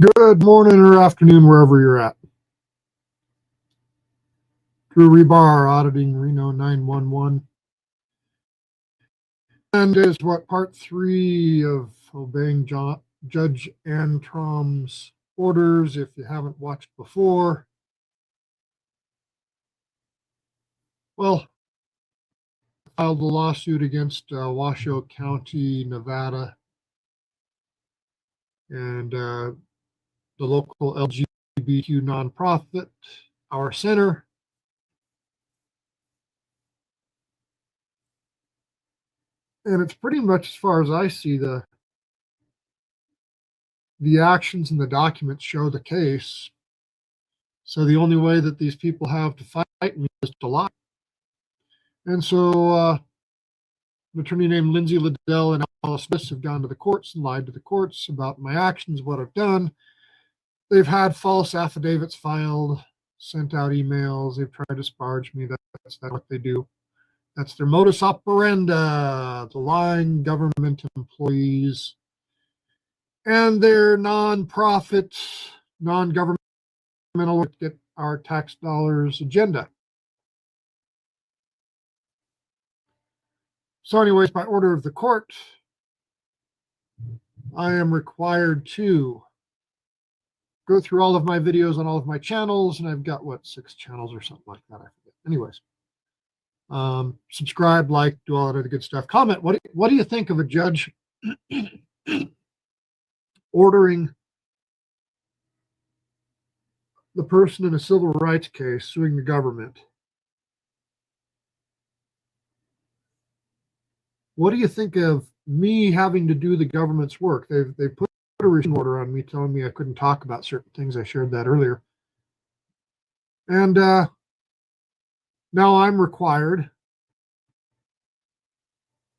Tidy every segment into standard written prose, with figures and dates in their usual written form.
Good morning or afternoon, wherever you're at. Drew Rebar, auditing Reno 911. And is what part 3 of obeying Judge Ann Traum's orders. If you haven't watched before, well, I filed a lawsuit against Washoe County, Nevada, and the local LGBTQ nonprofit, Our Center. And it's pretty much, as far as I see, the actions in the documents show the case. So the only way that these people have to fight me is to lie. And so an attorney named Lindsay, Liddell, and Alison have gone to the courts and lied to the courts about my actions, what I've done. They've had false affidavits filed, sent out emails. They've tried to disparage me. That's what they do. That's their modus operandi, the lying government employees and their non-profit, non-governmental get our tax dollars agenda. So anyways, by order of the court, I am required to go through all of my videos on all of my channels, and I've got, 6 channels or something like that, I forget. Anyways, subscribe, like, do all that other good stuff. Comment, what do you think of a judge ordering the person in a civil rights case suing the government? What do you think of me having to do the government's work? They put a restraining order on me telling me I couldn't talk about certain things. I shared that earlier. And now I'm required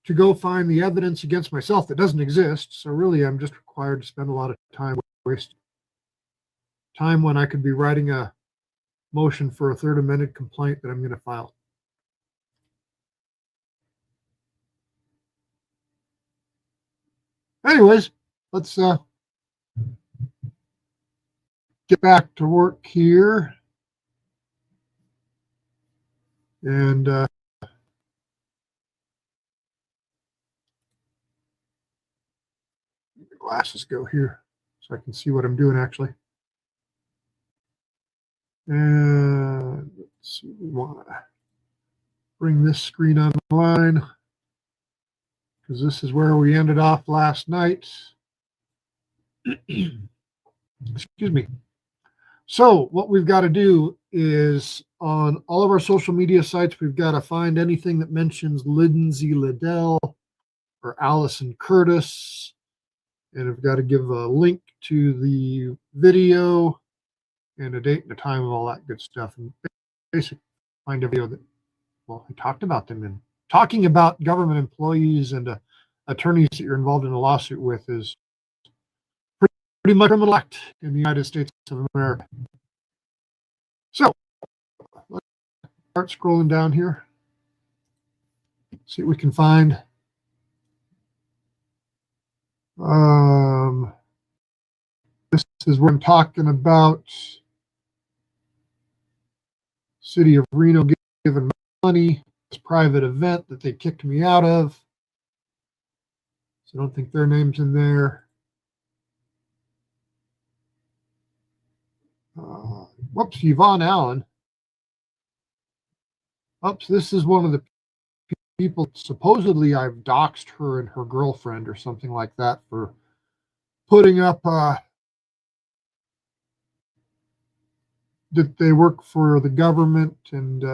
to go find the evidence against myself that doesn't exist. So really, I'm just required to spend a lot of time, waste time when I could be writing a motion for a third amended complaint that I'm going to file. Anyways, let's get back to work here. And glasses go here so I can see what I'm doing actually. And let's see, we want to bring this screen online because this is where we ended off last night. Excuse me. So what we've got to do is on all of our social media sites, we've got to find anything that mentions Lindsay, Liddell, or Alison, Kertis. And I've got to give a link to the video and a date and a time of all that good stuff. And basically find a video that, well, I talked about them. And talking about government employees and attorneys that you're involved in a lawsuit with is pretty much a criminal act in the United States of America. So let's start scrolling down here. See what we can find. This is where I'm talking about City of Reno giving money, this private event that they kicked me out of. So I don't think their name's in there. Whoops, Yvonne Allen. Oops, this is one of the people, supposedly I've doxed her and her girlfriend or something like that for putting up that they work for the government and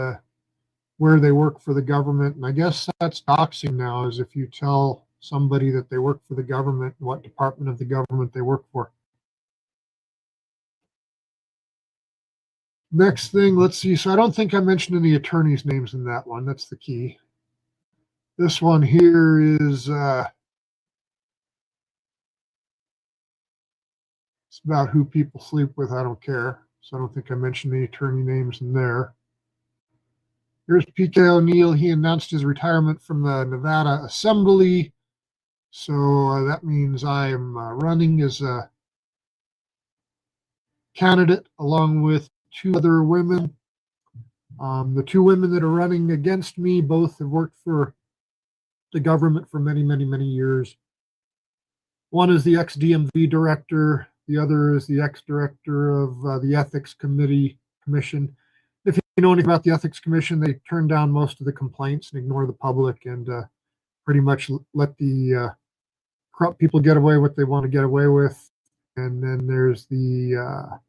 where they work for the government. And I guess that's doxing now, is if you tell somebody that they work for the government and what department of the government they work for. Next thing, let's see. So I don't think I mentioned any attorneys' names in that one. That's the key. This one here is it's about who people sleep with. I don't care. So I don't think I mentioned any attorney names in there. Here's P.K. O'Neill. He announced his retirement from the Nevada Assembly. So that means I am running as a candidate along with two other women. The two women that are running against me both have worked for the government for many, many, many years. One is the ex-DMV director. The other is the ex-director of the Ethics Commission. If you know anything about the Ethics Commission, they turn down most of the complaints and ignore the public and pretty much let the corrupt people get away what they want to get away with. And then there's the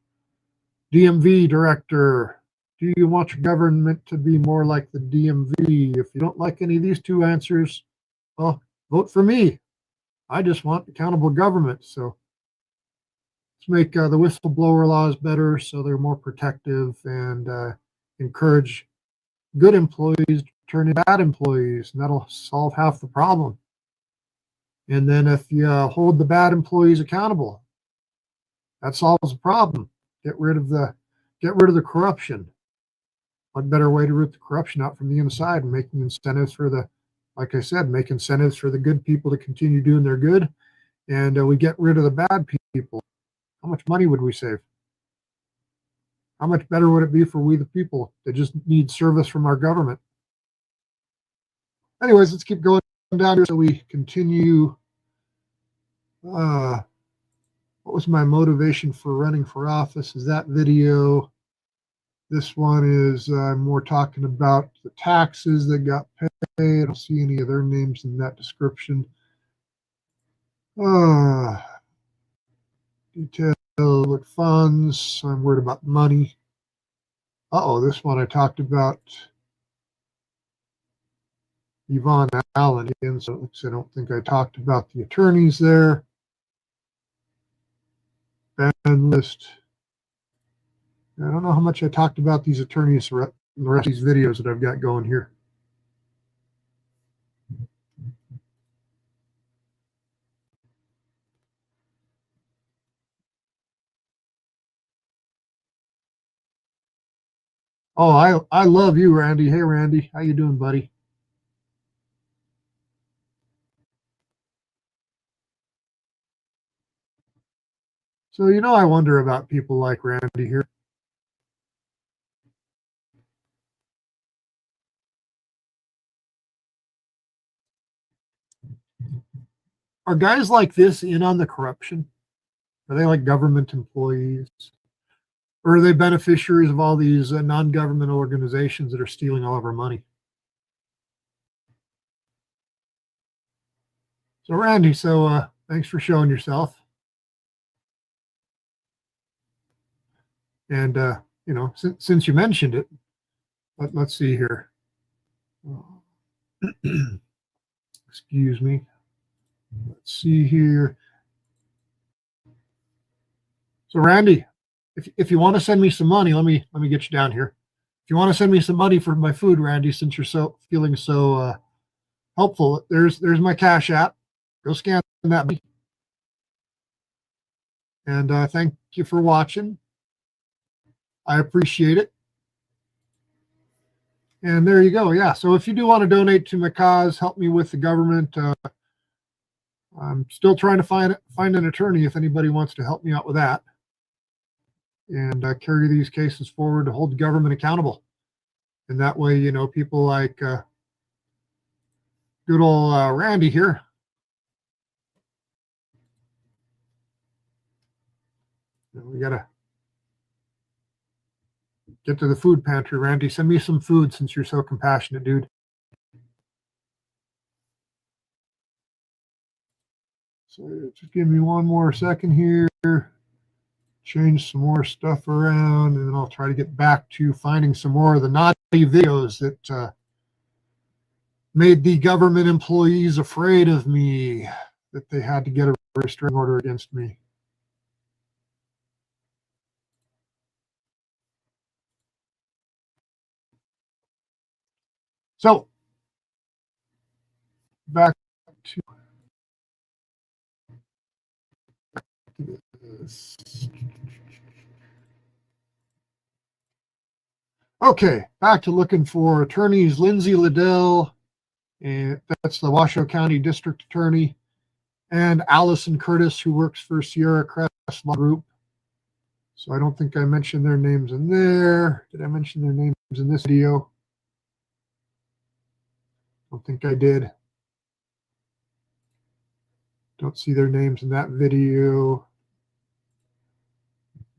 DMV director. Do you want your government to be more like the DMV? If you don't like any of these two answers, well, vote for me. I just want accountable government. So let's make the whistleblower laws better so they're more protective and encourage good employees to turn in bad employees, and that'll solve half the problem. And then if you hold the bad employees accountable, that solves the problem. Get rid of the corruption. What better way to root the corruption out from the inside and making incentives for the, like I said, make incentives for the good people to continue doing their good, and we get rid of the bad people. How much money would we save? How much better would it be for we the people that just need service from our government? Anyways, let's keep going down here so we continue. What was my motivation for running for office? Is that video. This one is more talking about the taxes that got paid. I don't see any of their names in that description. Detail with funds. I'm worried about money. This one I talked about Yvonne Allen again, so I don't think I talked about the attorneys there. Ban list. I don't know how much I talked about these attorneys in the rest of these videos that I've got going here. Oh, I love you, Randy. Hey, Randy. How you doing, buddy? So, I wonder about people like Randy here. Are guys like this in on the corruption? Are they like government employees? Or are they beneficiaries of all these non-government organizations that are stealing all of our money? So, Randy, thanks for showing yourself. And, since you mentioned it, let's see here. Excuse me. Let's see here. So, Randy, if you want to send me some money, let me get you down here. If you want to send me some money for my food, Randy, since you're feeling so helpful, there's my Cash App. Go scan that. And thank you for watching. I appreciate it. And there you go. Yeah. So if you do want to donate to my cause, help me with the government. I'm still trying to find an attorney if anybody wants to help me out with that, and carry these cases forward to hold the government accountable. And that way, people like good old Randy here. We gotta get to the food pantry. Randy, send me some food since you're so compassionate, dude. So just give me one more second here. Change some more stuff around, and then I'll try to get back to finding some more of the naughty videos that made the government employees afraid of me, that they had to get a restraining order against me. So, back to this. Okay, back to looking for attorneys. Lindsay, Liddell, and that's the Washoe County District Attorney, and Alison, Kertis, who works for Sierra Crest Law Group. So I don't think I mentioned their names in there. Did I mention their names in this video? Don't think I did. Don't see their names in that video.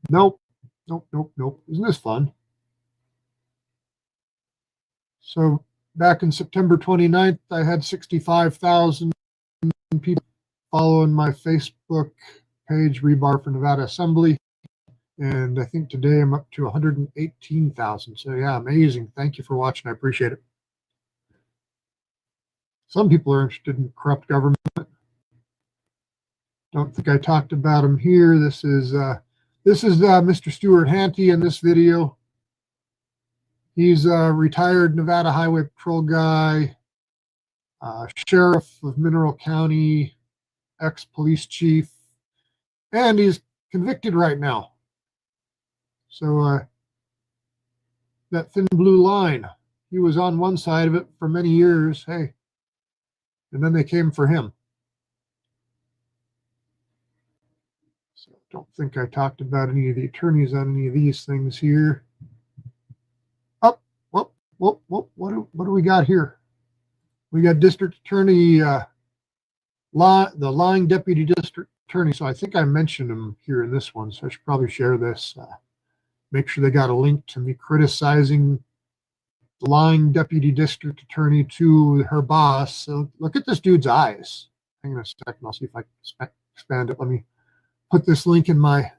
Nope. Nope, nope, nope. Isn't this fun? So back in September 29th, I had 65,000 people following my Facebook page, Rebar for Nevada Assembly. And I think today I'm up to 118,000. So yeah, amazing. Thank you for watching. I appreciate it. Some people are interested in corrupt government. Don't think I talked about him here. This is Mr. Stuart Hanty in this video. He's a retired Nevada Highway Patrol guy, sheriff of Mineral County, ex-police chief, and he's convicted right now. So that thin blue line, he was on one side of it for many years, hey, and then they came for him. So don't think I talked about any of the attorneys on any of these things here. What do we got here? We got district attorney, the lying deputy district attorney. So I think I mentioned him here in this one. So I should probably share this. Make sure they got a link to me criticizing the lying deputy district attorney to her boss. So look at this dude's eyes. Hang on a second. I'll see if I can expand it. Let me put this link in my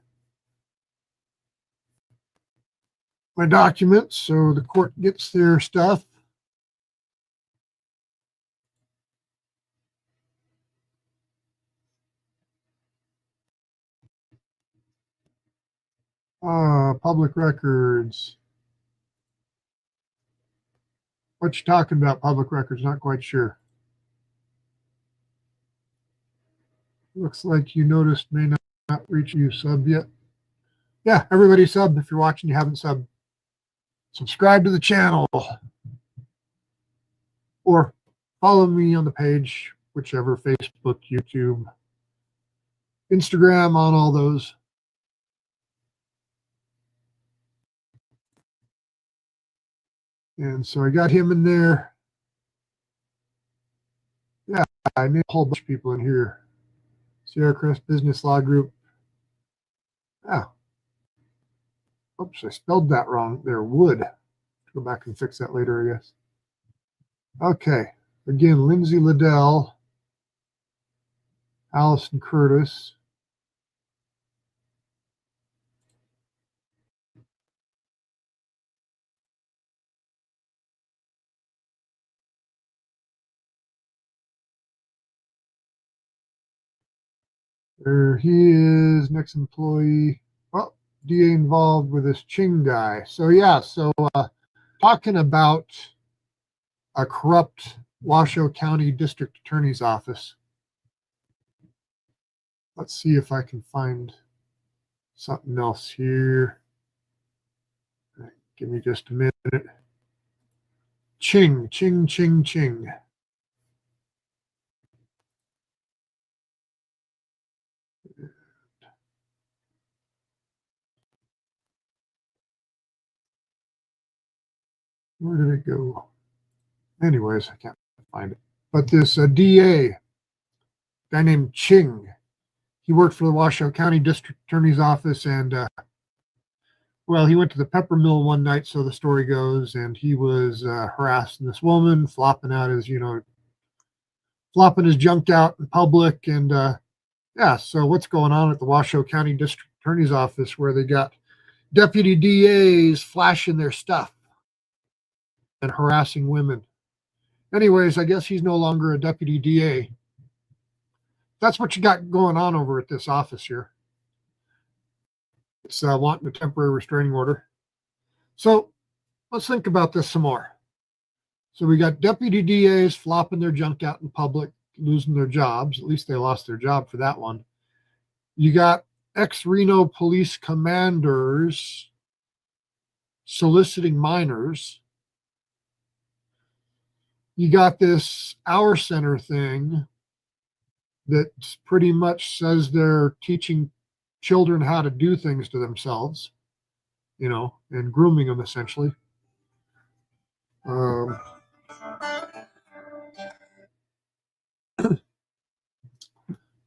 documents so the court gets their stuff. Public records. What you talking about, public records? Not quite sure. Looks like you noticed may not reach you sub yet. Yeah, everybody sub. If you're watching, you haven't subbed. Subscribe to the channel. Or follow me on the page, whichever, Facebook, YouTube, Instagram, on all those. And so I got him in there. Yeah, I made a whole bunch of people in here. Sierra Crest Business Law Group. Yeah. Oops, I spelled that wrong there. Would. Go back and fix that later, I guess. Okay. Again, Lindsay, Liddell, Alison, Kertis. There he is, next employee. Well, DA involved with this Ching guy. So yeah, talking about a corrupt Washoe County District Attorney's Office. Let's see if I can find something else here. Right, give me just a minute. Ching, Ching, Ching, Ching. Where did it go? Anyways, I can't find it. But this DA, guy named Ching, he worked for the Washoe County District Attorney's Office, and well, he went to the pepper mill one night, so the story goes, and he was harassing this woman, flopping his junk out in public, and yeah. So what's going on at the Washoe County District Attorney's Office, where they got deputy DAs flashing their stuff and harassing women? Anyways, I guess he's no longer a deputy DA. That's what you got going on over at this office here. It's wanting a temporary restraining order. So let's think about this some more. So we got deputy DAs flopping their junk out in public, losing their jobs. At least they lost their job for that one. You got ex-Reno police commanders soliciting minors. You got this Hour Center thing that pretty much says they're teaching children how to do things to themselves, you know, and grooming them essentially.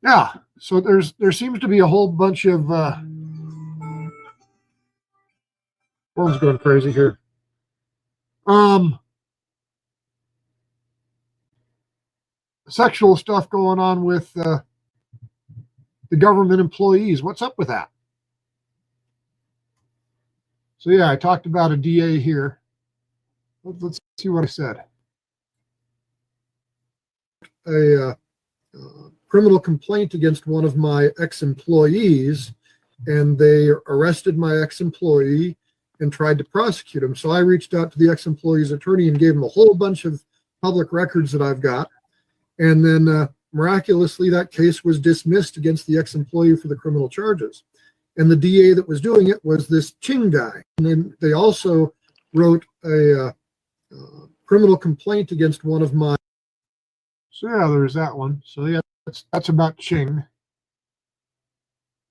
Yeah, so there seems to be a whole bunch of phone's going crazy here. Sexual stuff going on with the government employees. What's up with that? So yeah, I talked about a DA here. Let's see what I said. A criminal complaint against one of my ex-employees, and they arrested my ex-employee and tried to prosecute him. So I reached out to the ex-employee's attorney and gave him a whole bunch of public records that I've got. And then miraculously, that case was dismissed against the ex-employee for the criminal charges. And the DA that was doing it was this Ching guy. And then they also wrote a criminal complaint against one of my. So yeah, there's that one. So yeah, that's about Ching.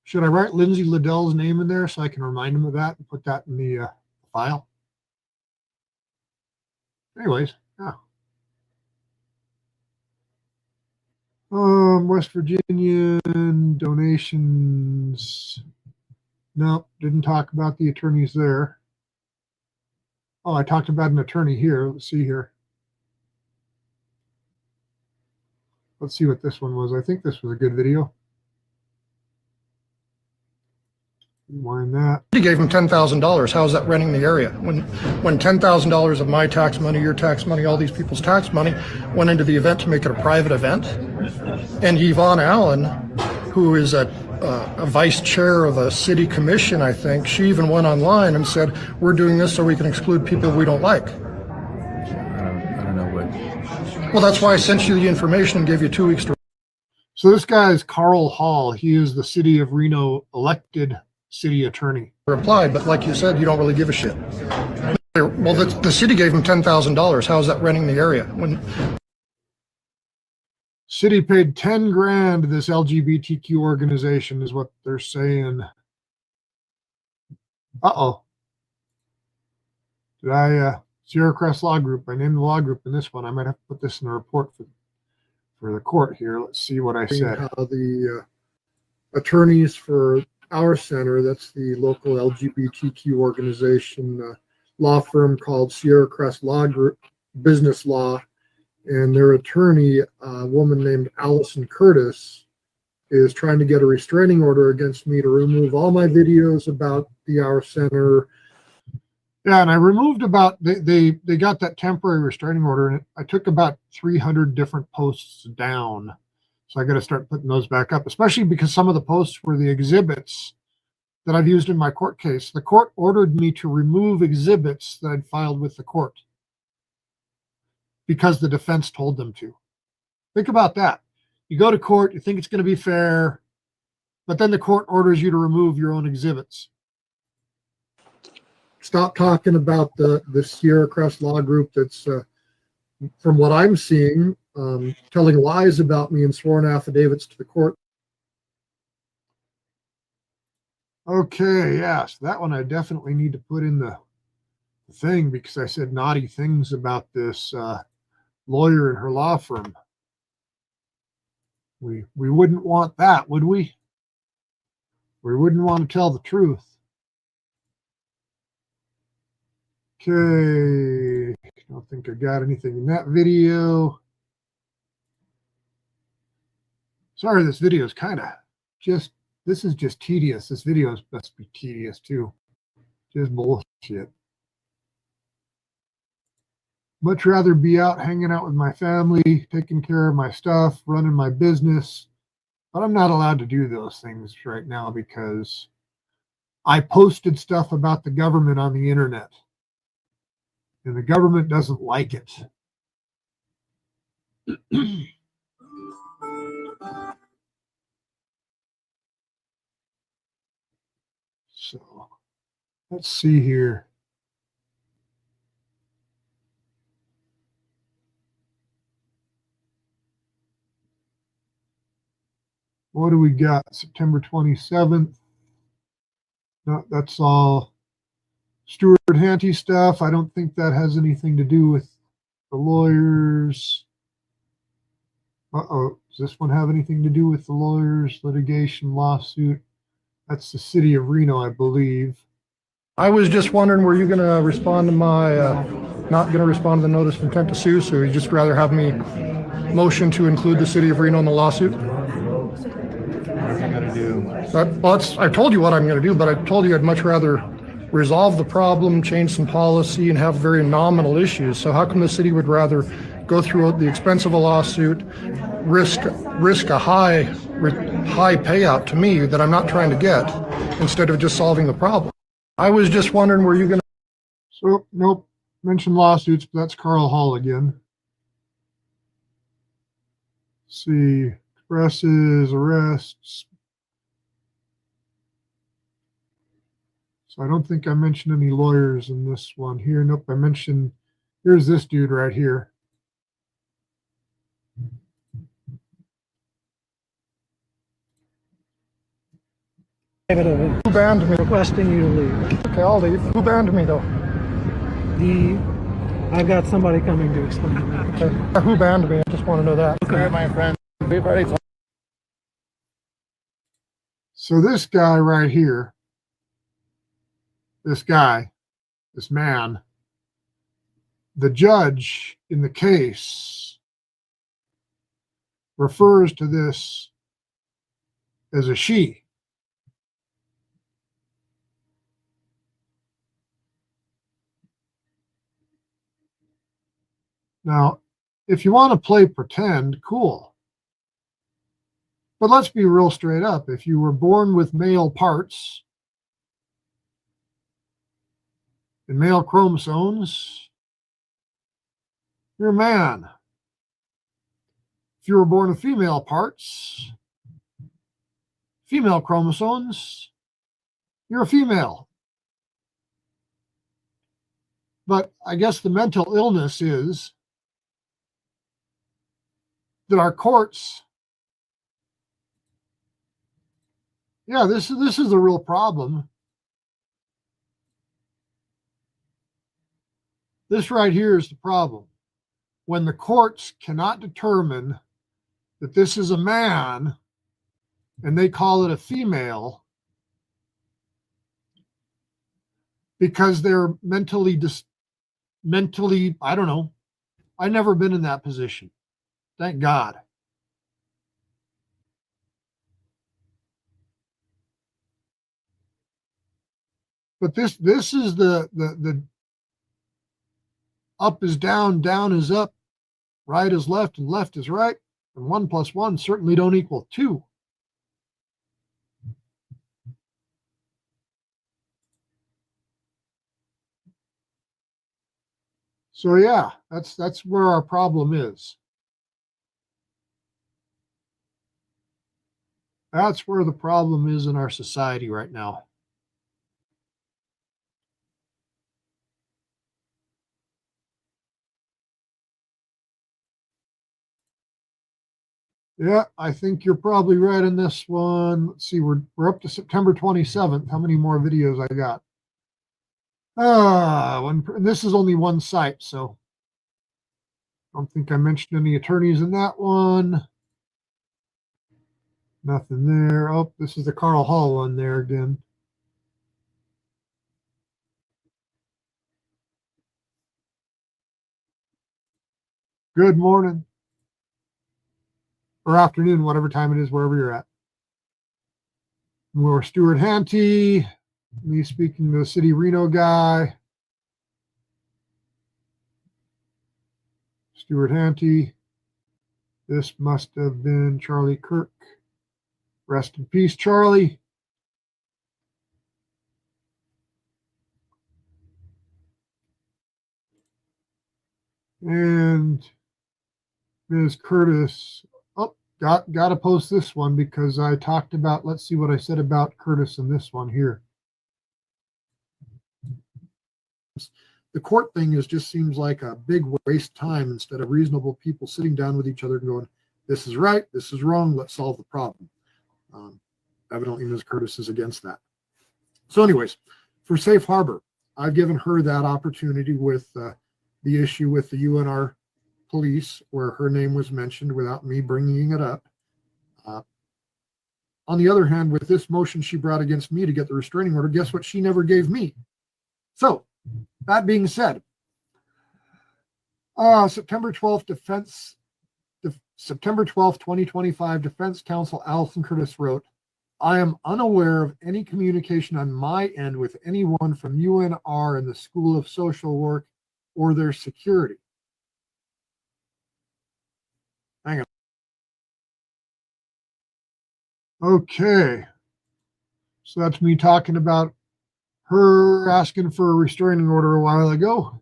Should I write Lindsay Liddell's name in there so I can remind him of that and put that in the file? Anyways, yeah. West Virginia donations. Nope, didn't talk about the attorneys there. Oh, I talked about an attorney here. Let's see here. Let's see what this one was. I think this was a good video. Rewind that. He gave him $10,000. How is that renting the area? When $10,000 of my tax money, your tax money, all these people's tax money went into the event to make it a private event, and Yvonne Allen, who is a vice chair of a city commission, I think, she even went online and said, "We're doing this so we can exclude people we don't like." I don't know what. Well, that's why I sent you the information and gave you 2 weeks to. So this guy is Carl Hall. He is the city of Reno elected city attorney. Reply, but like you said, you don't really give a shit. Well, the city gave him $10,000. How is that renting the area? When city paid 10 grand to this LGBTQ organization is what they're saying. Uh-oh. Did I, Sierra Crest Law Group, I named the law group in this one. I might have to put this in the report for the court here. Let's see what I said. How the attorneys for our center, that's the local LGBTQ organization, law firm called Sierra Crest Law Group, business law, and their attorney, a woman named Alison Kertis, is trying to get a restraining order against me to remove all my videos about the Our Center. Yeah, and I removed about, they got that temporary restraining order, and I took about 300 different posts down. So I got to start putting those back up, especially because some of the posts were the exhibits that I've used in my court case. The court ordered me to remove exhibits that I'd filed with the court because the defense told them to. Think about that. You go to court, you think it's going to be fair, but then the court orders you to remove your own exhibits. Stop talking about the Sierra Crest Law Group that's, from what I'm seeing, telling lies about me in sworn affidavits to the court. Okay, yes, that one I definitely need to put in the thing because I said naughty things about this lawyer and her law firm. We wouldn't want that, would we? We wouldn't want to tell the truth. Okay, I don't think I got anything in that video. Sorry, this video is kind of this is just tedious. This video must be tedious too. Just bullshit. Much rather be out hanging out with my family, taking care of my stuff, running my business. But I'm not allowed to do those things right now because I posted stuff about the government on the internet. And the government doesn't like it. So let's see here. What do we got? September 27th. No, that's all Stuart Hanty stuff. I don't think that has anything to do with the lawyers. Uh-oh, does this one have anything to do with the lawyers, litigation, lawsuit? That's the city of Reno, I believe. I was just wondering, were you going to respond to my, not going to respond to the notice of intent to sue, so you just rather have me motion to include the city of Reno in the lawsuit? What are you gonna do? Well, I told you what I'm going to do, but I told you I'd much rather resolve the problem, change some policy, and have very nominal issues. So how come the city would rather go through the expense of a lawsuit, risk a high payout to me that I'm not trying to get, instead of just solving the problem? I was just wondering, were you going to? So, nope, mentioned lawsuits, but that's Carl Hall again. Let's see, expresses, arrests. So I don't think I mentioned any lawyers in this one here. Nope, I mentioned, here's this dude right here. Who banned me? Requesting you to leave. Okay, I'll leave. Who banned me though? I've got somebody coming to explain that. Okay. Who banned me? I just want to know that. Okay, my friend. So this guy right here, this man, the judge in the case refers to this as a she. Now, if you want to play pretend, cool. But let's be real straight up. If you were born with male parts and male chromosomes, you're a man. If you were born with female parts, female chromosomes, you're a female. But I guess the mental illness is that our courts, yeah, this is a real problem. This right here is the problem. When the courts cannot determine that this is a man and they call it a female because they're mentally, I don't know. I've never been in that position. Thank God. But this is the up is down, down is up, right is left, and left is right. And 1 + 1 certainly don't equal 2. So yeah, that's where our problem is. That's where the problem is in our society right now. Yeah, I think you're probably right in this one. Let's see, we're up to September 27th. How many more videos I got? And this is only one site, so I don't think I mentioned any attorneys in that one. Nothing there. Oh, this is the Carl Hall one there again. Good morning. Or afternoon, whatever time it is, wherever you're at. More Stuart Hanty, me speaking to the City Reno guy. Stuart Hanty. This must have been Charlie Kirk. Rest in peace, Charlie. And Ms. Kertis. Oh, got to post this one because I talked about, let's see what I said about Kertis in this one here. The court thing just seems like a big waste of time instead of reasonable people sitting down with each other and going, this is right, this is wrong, let's solve the problem. Evidently, Ms. Kertis is against that. So anyways, for safe harbor, I've given her that opportunity with the issue with the UNR police where her name was mentioned without me bringing it up. On the other hand, with this motion she brought against me to get the restraining order, guess what she never gave me? So, that being said, September 12th, September 12th, 2025, Defense Counsel Alison Kertis wrote, I am unaware of any communication on my end with anyone from UNR and the School of Social Work or their security. Hang on. Okay. So that's me talking about her asking for a restraining order a while ago.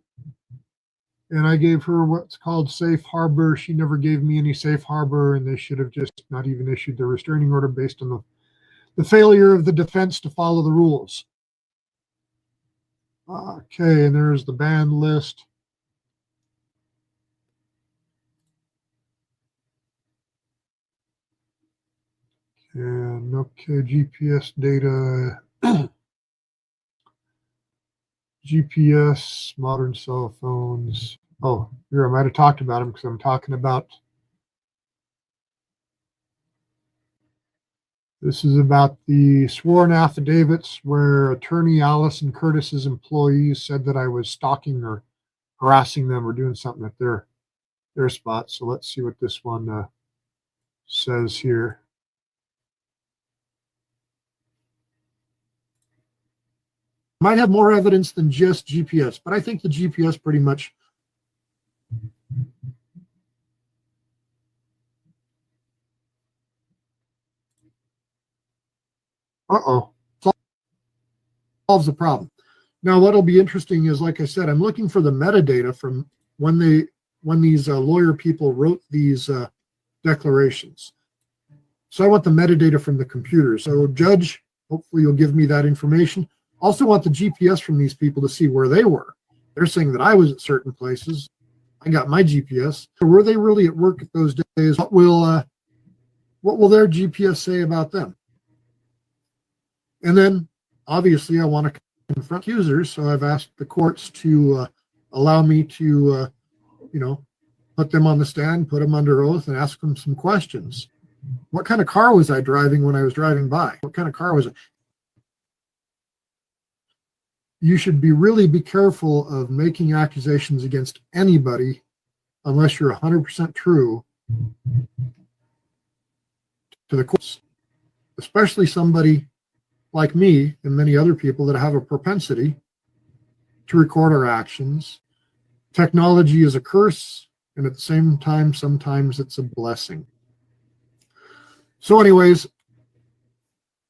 And I gave her what's called safe harbor. She never gave me any safe harbor, and they should have just not even issued the restraining order based on the failure of the defense to follow the rules. Okay, and there's the banned list. And okay, GPS data. GPS, modern cell phones. Oh, here, I might have talked about them because I'm talking about. This is about the sworn affidavits where attorney Alison Kertis's employees said that I was stalking or harassing them or doing something at their spot. So let's see what this one says here. Might have more evidence than just GPS, but I think the GPS pretty much. Solves the problem. Now, what'll be interesting is, like I said, I'm looking for the metadata from when these lawyer people wrote these declarations. So I want the metadata from the computer. So, Judge, hopefully you'll give me that information. Also want the GPS from these people to see where they were. They're saying that I was at certain places. I got my GPS. So were they really at work at those days? What will their GPS say about them? And then, obviously, I want to confront accusers, so I've asked the courts to allow me to, put them on the stand, put them under oath, and ask them some questions. What kind of car was I driving when I was driving by? What kind of car was it? You should really be careful of making accusations against anybody unless you're 100% true to the courts, especially somebody like me and many other people that have a propensity to record our actions. Technology is a curse, and at the same time, sometimes it's a blessing. So anyways,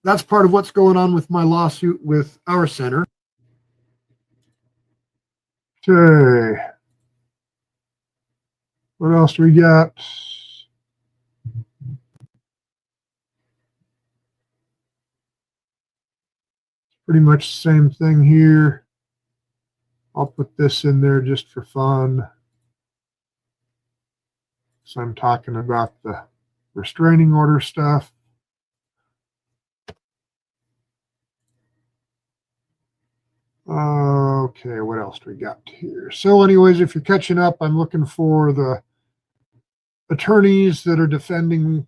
that's part of what's going on with my lawsuit with our center. Okay. What else do we got? Pretty much the same thing here. I'll put this in there just for fun. So I'm talking about the restraining order stuff. Okay, what else do we got here? So anyways, if you're catching up, I'm looking for the attorneys that are defending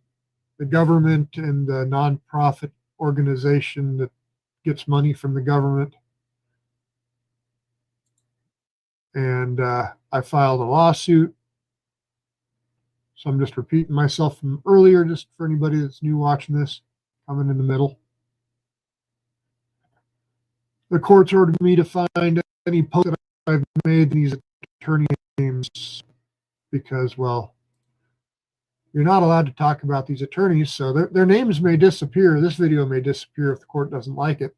the government and the nonprofit organization that gets money from the government. And I filed a lawsuit. So I'm just repeating myself from earlier, just for anybody that's new watching this, coming in the middle. The courts ordered me to find any posts that I've made these attorney names because, well, you're not allowed to talk about these attorneys, so their names may disappear. This video may disappear if the court doesn't like it.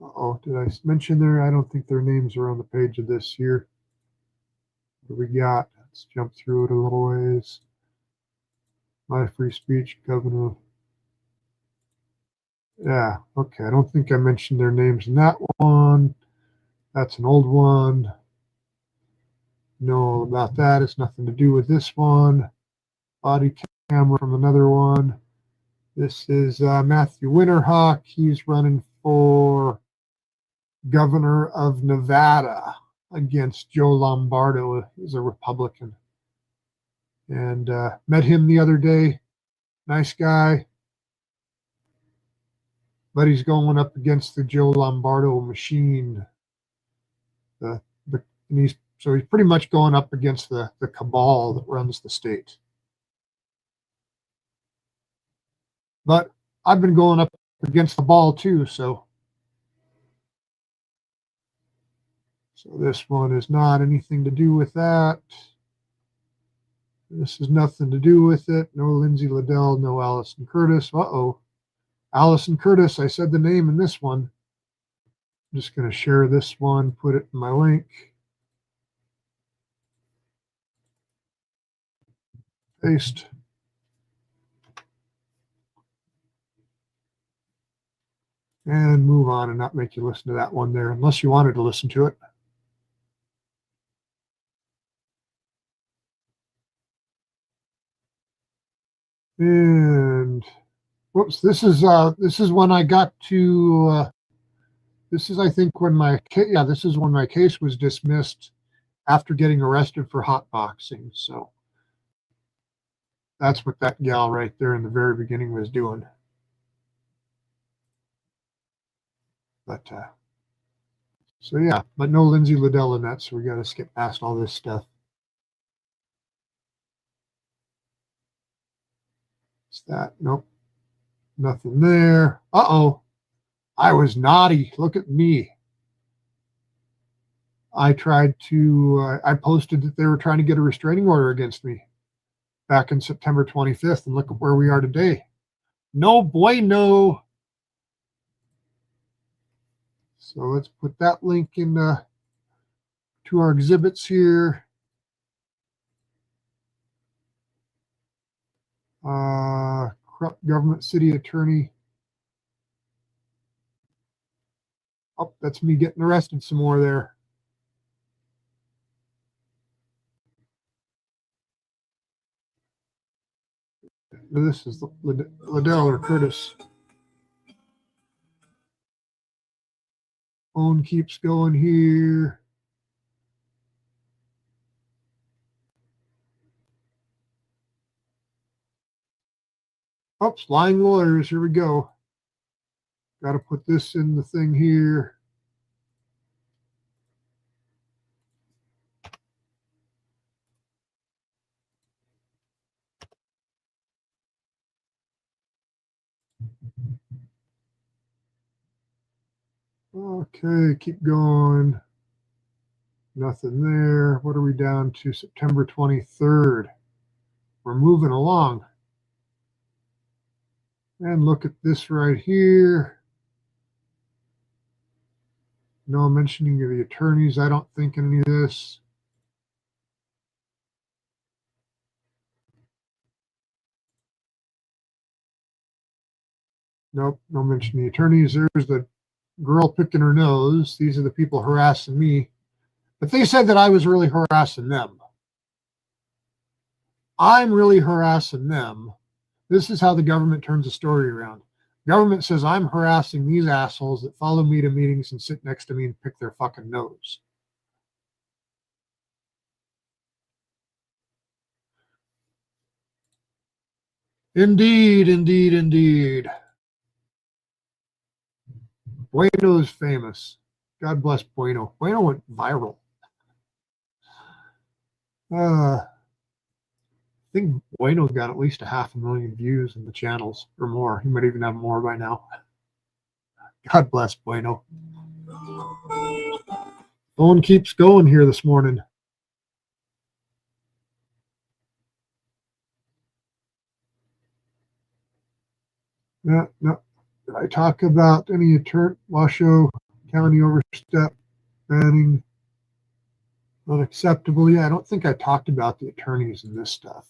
Uh-oh, did I mention there? I don't think their names are on the page of this here. What do we got? Let's jump through it a little ways. My free speech, Governor. Yeah, okay. I don't think I mentioned their names in that one. That's an old one. Know all about that. It's nothing to do with this one. body camera from another one. This is Matthew Winterhawk. He's running for governor of Nevada against Joe Lombardo. He's a Republican. And met him the other day. Nice guy. But he's going up against the Joe Lombardo machine. And he's pretty much going up against the cabal that runs the state. But I've been going up against the ball too, so this one is not anything to do with that. This has nothing to do with it. No Lindsay Liddell, no Alison Kertis. Uh-oh. Alison Kertis, I said the name in this one. I'm just going to share this one, put it in my link. Paste. And move on and not make you listen to that one there, unless you wanted to listen to it. And whoops, this is when I got to this is, I think, when this is when my case was dismissed after getting arrested for hotboxing. So that's what that gal right there in the very beginning was doing. But so yeah, but no Lindsay Liddell in that, so we got to skip past all this stuff. What's that? Nope, nothing there. Uh-oh, I was naughty. Look at me. I tried to, I posted that they were trying to get a restraining order against me back in September 25th, and look at where we are today. No bueno. So let's put that link in to our exhibits here. Corrupt government city attorney. Oh, that's me getting arrested some more there. This is Liddell or Kertis. Phone keeps going here. Oops, lying lawyers. Here we go. Got to put this in the thing here. Okay, keep going. Nothing there. What are we down to? September 23rd. We're moving along. And look at this right here. No mentioning of the attorneys, I don't think, in any of this. Nope, no mention of the attorneys. There's the girl picking her nose. These are the people harassing me. But they said that I was really harassing them. I'm really harassing them. This is how the government turns the story around. Government says I'm harassing these assholes that follow me to meetings and sit next to me and pick their fucking nose. Indeed, indeed, indeed. Bueno's famous. God bless Bueno. Bueno went viral. I think Bueno got at least 500,000 views in the channels or more. He might even have more by now. God bless Bueno. Phone keeps going here this morning. No. Did I talk about any Washoe County overstep banning unacceptable? Yeah, I don't think I talked about the attorneys in this stuff.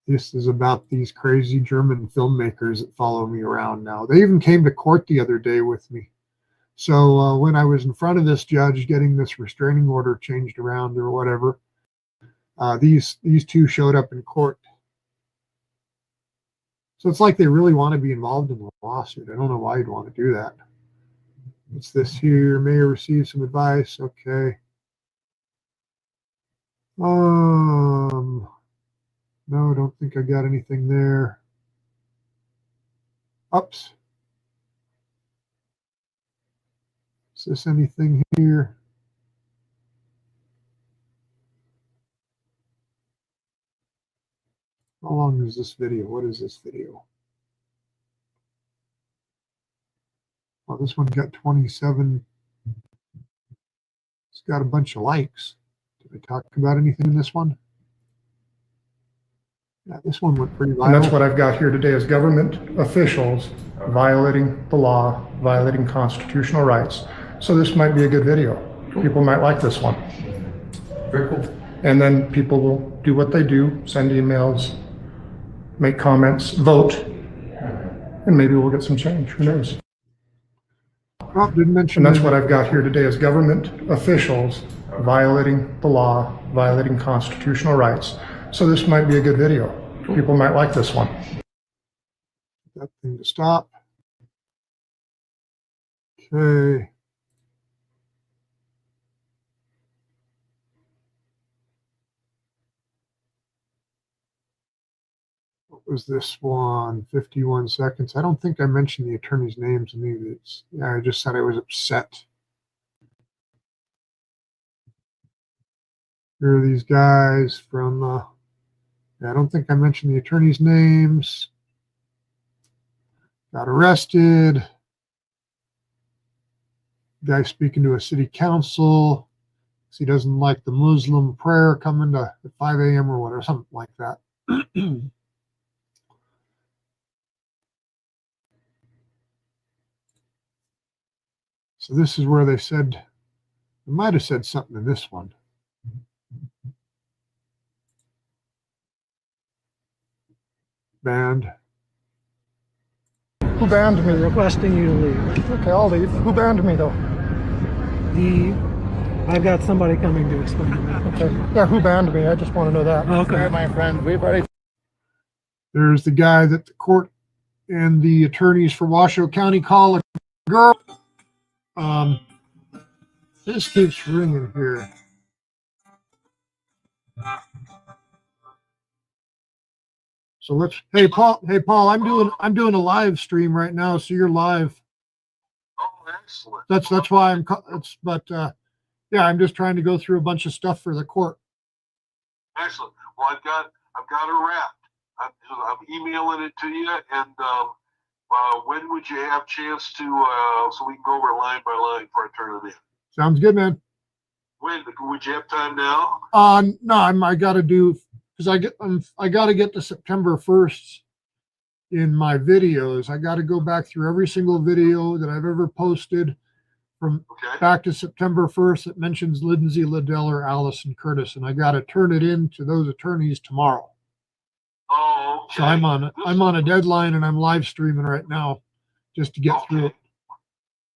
This is about these crazy German filmmakers that follow me around now. They even came to court the other day with me. So when I was in front of this judge getting this restraining order changed around or whatever, These two showed up in court. So it's like they really want to be involved in the lawsuit. I don't know why you'd want to do that. What's this here? Mayor received some advice. Okay. No, I don't think I got anything there. Oops. Is this anything here? How long is this video? What is this video? Oh, this one got 27. It's got a bunch of likes. Did I talk about anything in this one? Yeah, this one went pretty viral. And that's what I've got here today is government officials violating the law, violating constitutional rights. So this might be a good video. People might like this one. Very cool. And then people will do what they do, send emails, make comments, vote, and maybe we'll get some change. Who knows? Oh, didn't mention. And that's what I've got here today is government officials violating the law, violating constitutional rights. So this might be a good video. People might like this one. That thing to stop. Okay. What was this one? 51 seconds. I don't think I mentioned the attorney's names. Maybe it's, yeah, I just said I was upset. Here are these guys from, yeah, I don't think I mentioned the attorney's names. Got arrested. Guy speaking to a city council. He doesn't like the Muslim prayer coming to at 5 a.m. or whatever, something like that. So this is where they said, they might have said something in this one. Banned. Who banned me? Requesting you to leave. Okay, I'll leave. Who banned me though? I've got somebody coming to explain that. Okay. Yeah, who banned me? I just want to know that. Okay. My friend, we've already. There's the guy that the court and the attorneys for Washoe County call a girl. This keeps ringing here. So let's. Hey Paul. I'm doing a live stream right now. So you're live. Oh, excellent. That's why I'm. Yeah, I'm just trying to go through a bunch of stuff for the court. Excellent. Well, I've got it wrapped. I'm emailing it to you, and when would you have a chance to so we can go over line by line before I turn it in? Sounds good, man. When would you have time now? No, I got to do because I got to get to September 1st in my videos. I got to go back through every single video that I've ever posted from back to September 1st that mentions Lindsay, Liddell, or Alison, Kertis, and I got to turn it in to those attorneys tomorrow. Oh, okay. So I'm on a deadline, and I'm live streaming right now just to get through it.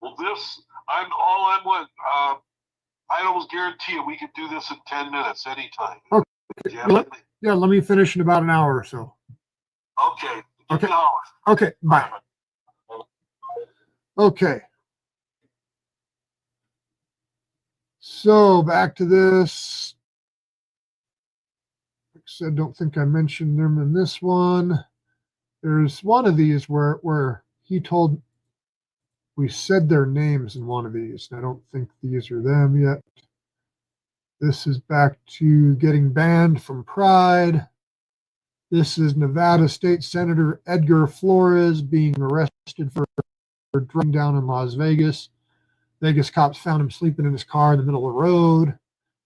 Well, I almost guarantee you we could do this in 10 minutes anytime. Okay. Yeah, let me finish in about an hour or so. Okay. Okay. Okay. Bye. Okay. So back to this. Like I said, don't think I mentioned them in this one. There's one of these where he told we said their names in one of these. I don't think these are them yet. This is back to getting banned from Pride. This is Nevada State Senator Edgar Flores being arrested for driving down in Las Vegas. Vegas cops found him sleeping in his car in the middle of the road.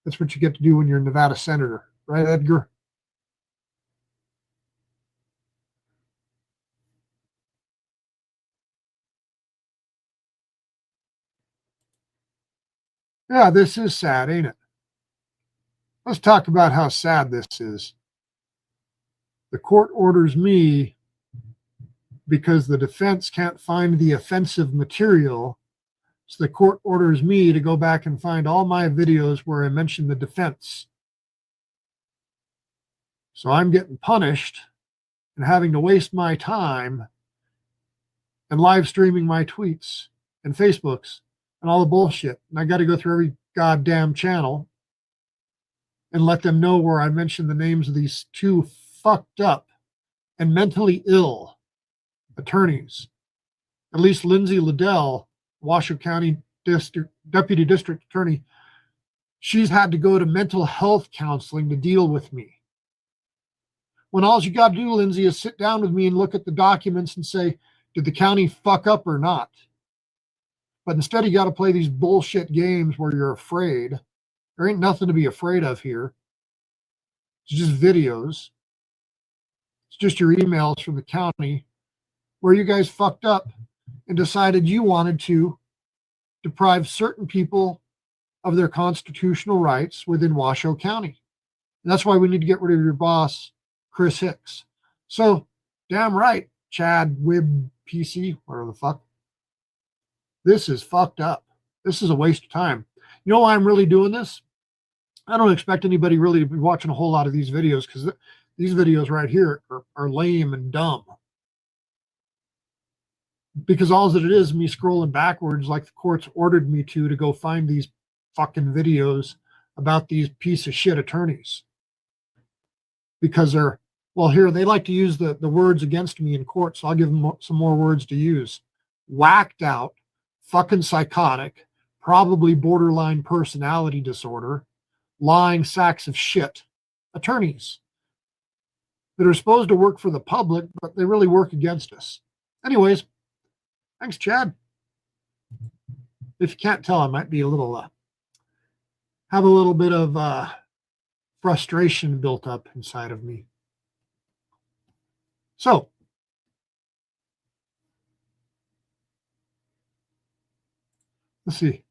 That's what you get to do when you're a Nevada senator, right, Edgar? Yeah, this is sad, ain't it? Let's talk about how sad this is. The court orders me, because the defense can't find the offensive material, so the court orders me to go back and find all my videos where I mention the defense. So I'm getting punished and having to waste my time and live streaming my tweets and Facebooks and all the bullshit. And I got to go through every goddamn channel and let them know where I mention the names of these two fucked up and mentally ill attorneys. At least Lindsay Liddell, Washoe County Deputy District Attorney, she's had to go to mental health counseling to deal with me. When all you got to do, Lindsay, is sit down with me and look at the documents and say, did the county fuck up or not? But instead, you got to play these bullshit games where you're afraid. There ain't nothing to be afraid of here. It's just videos. It's just your emails from the county where you guys fucked up and decided you wanted to deprive certain people of their constitutional rights within Washoe County. And that's why we need to get rid of your boss, Chris Hicks. So, damn right, Chad Wib PC, whatever the fuck. This is fucked up. This is a waste of time. You know why I'm really doing this? I don't expect anybody really to be watching a whole lot of these videos because these videos right here are lame and dumb. Because all that it is me scrolling backwards like the courts ordered me to go find these fucking videos about these piece of shit attorneys. Because here, they like to use the words against me in court, so I'll give them some more words to use. Whacked out, fucking psychotic, probably borderline personality disorder, lying sacks of shit attorneys that are supposed to work for the public, but they really work against us. Anyways, thanks, Chad. If you can't tell, I might be have a little bit of frustration built up inside of me. So, let's see.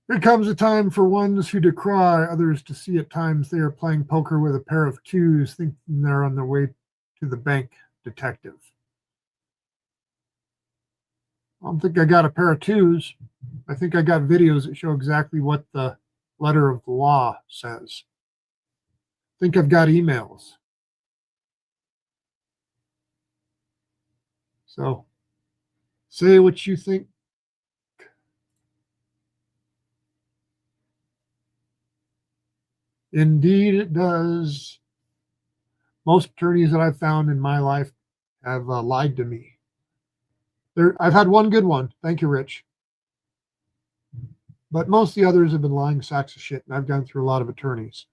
Here comes a time for ones who decry others to see at times they are playing poker with a pair of twos, thinking they're on their way to the bank, detective. I don't think I got a pair of twos. I think I got videos that show exactly what the letter of the law says. I think I've got emails. So, say what you think. Indeed, it does. Most attorneys that I've found in my life have lied to me. I've had one good one. Thank you, Rich. But most of the others have been lying sacks of shit, and I've gone through a lot of attorneys.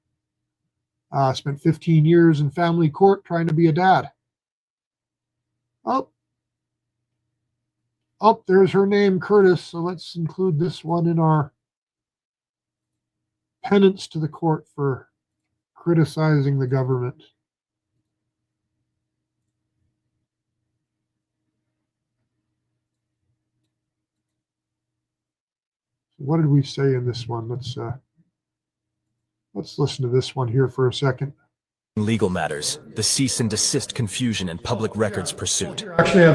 Spent 15 years in family court trying to be a dad. Oh, there's her name, Kertis. So let's include this one in our penance to the court for criticizing the government. What did we say in this one? Let's listen to this one here for a second. Legal matters, the cease and desist confusion and public records pursuit. Actually,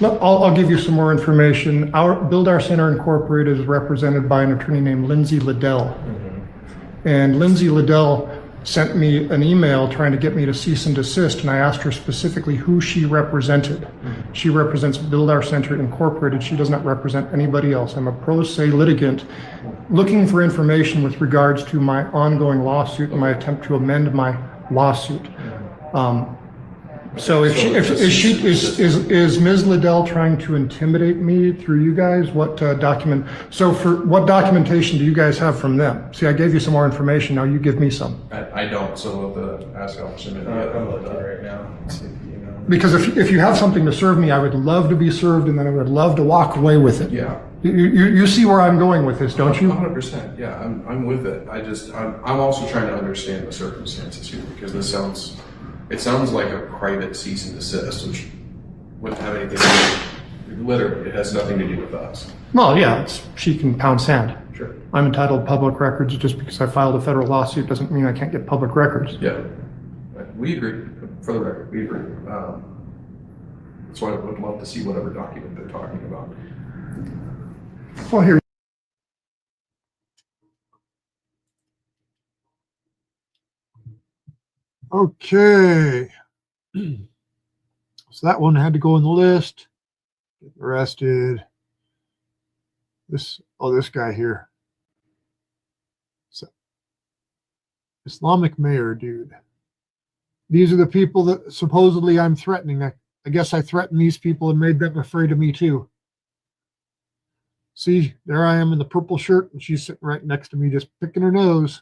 I'll give you some more information. Build Our Center Incorporated is represented by an attorney named Lindsay Liddell. And Lindsay Liddell sent me an email trying to get me to cease and desist, and I asked her specifically who she represented. She represents Build Our Center Incorporated. She does not represent anybody else. I'm a pro se litigant looking for information with regards to my ongoing lawsuit and my attempt to amend my lawsuit. So is Ms. Liddell trying to intimidate me through you guys? What what documentation do you guys have from them? See, I gave you some more information. Now you give me some. I don't, so we'll ask Alison. I'm looking right now. Because if you have something to serve me, I would love to be served, and then I would love to walk away with it. Yeah. You see where I'm going with this, don't you? 100%. Yeah, I'm with it. I'm also trying to understand the circumstances here, because it sounds like a private cease and desist, which wouldn't have anything to do, literally, it has nothing to do with us. Well, yeah, she can pound sand. Sure. I'm entitled to public records. Just because I filed a federal lawsuit doesn't mean I can't get public records. Yeah, we agree. For the record, we agree. So I would love to see whatever document they're talking about. Well, here. Okay. So that one had to go in the list. Get arrested. This guy here. So, Islamic mayor dude. These are the people that supposedly I'm threatening. I guess I threatened these people and made them afraid of me too. See, there I am in the purple shirt, and she's sitting right next to me just picking her nose.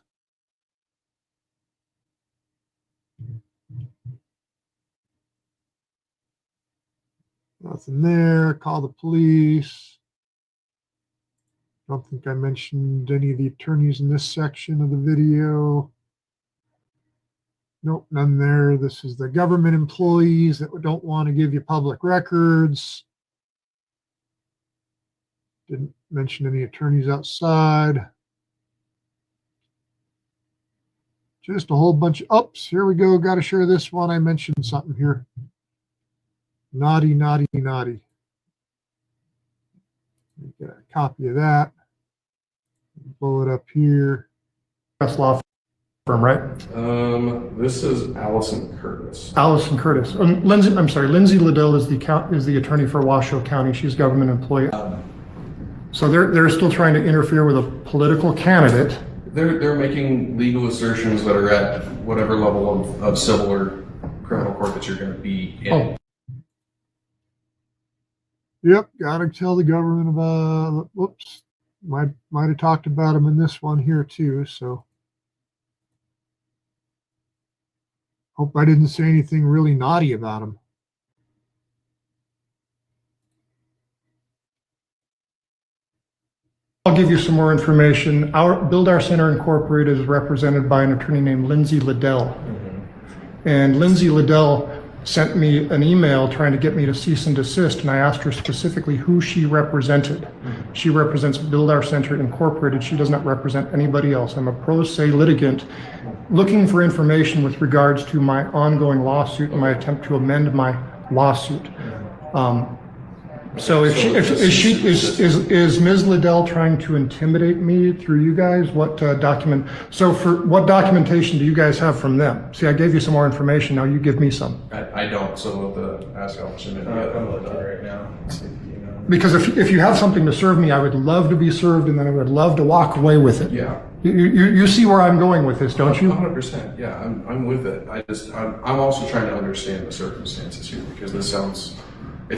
Nothing there. Call the police. Don't think I mentioned any of the attorneys in this section of the video. Nope, none there. This is the government employees that don't want to give you public records. Didn't mention any attorneys outside. Just a whole bunch of ups. Here we go. Got to share this one. I mentioned something here. Naughty, naughty, naughty. Get a copy of that. Blow it up here. Crest Law Firm, right? This is Alison Kertis. Alison Kertis. Lindsay Liddell is the attorney for Washoe County. She's a government employee. So they're still trying to interfere with a political candidate. They're making legal assertions that are at whatever level of civil or criminal court that you're going to be in. Oh. Yep, gotta tell the government about. Whoops, might have talked about them in this one here too. So hope I didn't say anything really naughty about them. I'll give you some more information. Build Our Center Incorporated is represented by an attorney named Lindsay Liddell. And Lindsay Liddell sent me an email trying to get me to cease and desist, and I asked her specifically who she represented. She represents Build Our Center Incorporated. She does not represent anybody else. I'm a pro se litigant looking for information with regards to my ongoing lawsuit and my attempt to amend my lawsuit. So is Ms. Liddell trying to intimidate me through you guys? What what documentation do you guys have from them? See, I gave you some more information. Now you give me some. I don't. So we'll ask Alison. I'm looking right now. Because if you have something to serve me, I would love to be served, and then I would love to walk away with it. Yeah. You see where I'm going with this, don't you? 100%. Yeah, I'm with it. I'm also trying to understand the circumstances here, because it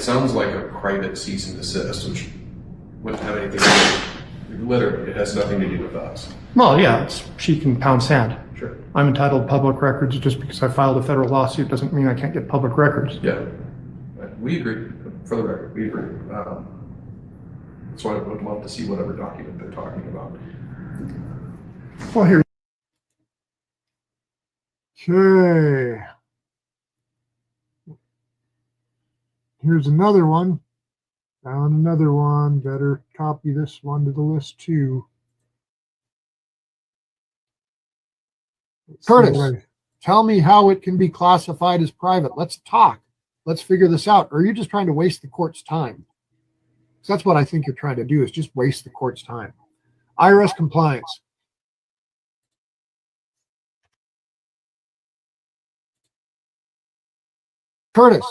sounds like a private cease and desist, which wouldn't have anything to do. Literally, it has nothing to do with us. Well, yeah, it's she can pound sand. Sure. I'm entitled to public records. Just because I filed a federal lawsuit doesn't mean I can't get public records. Yeah, we agree. For the record, we agree. So I would love to see whatever document they're talking about. Well, here. Okay. Here's another one. Found another one. Better copy this one to the list too. Kertis, tell me how it can be classified as private. Let's talk. Let's figure this out. Or are you just trying to waste the court's time? So that's what I think you're trying to do, is just waste the court's time. IRS compliance. Kertis,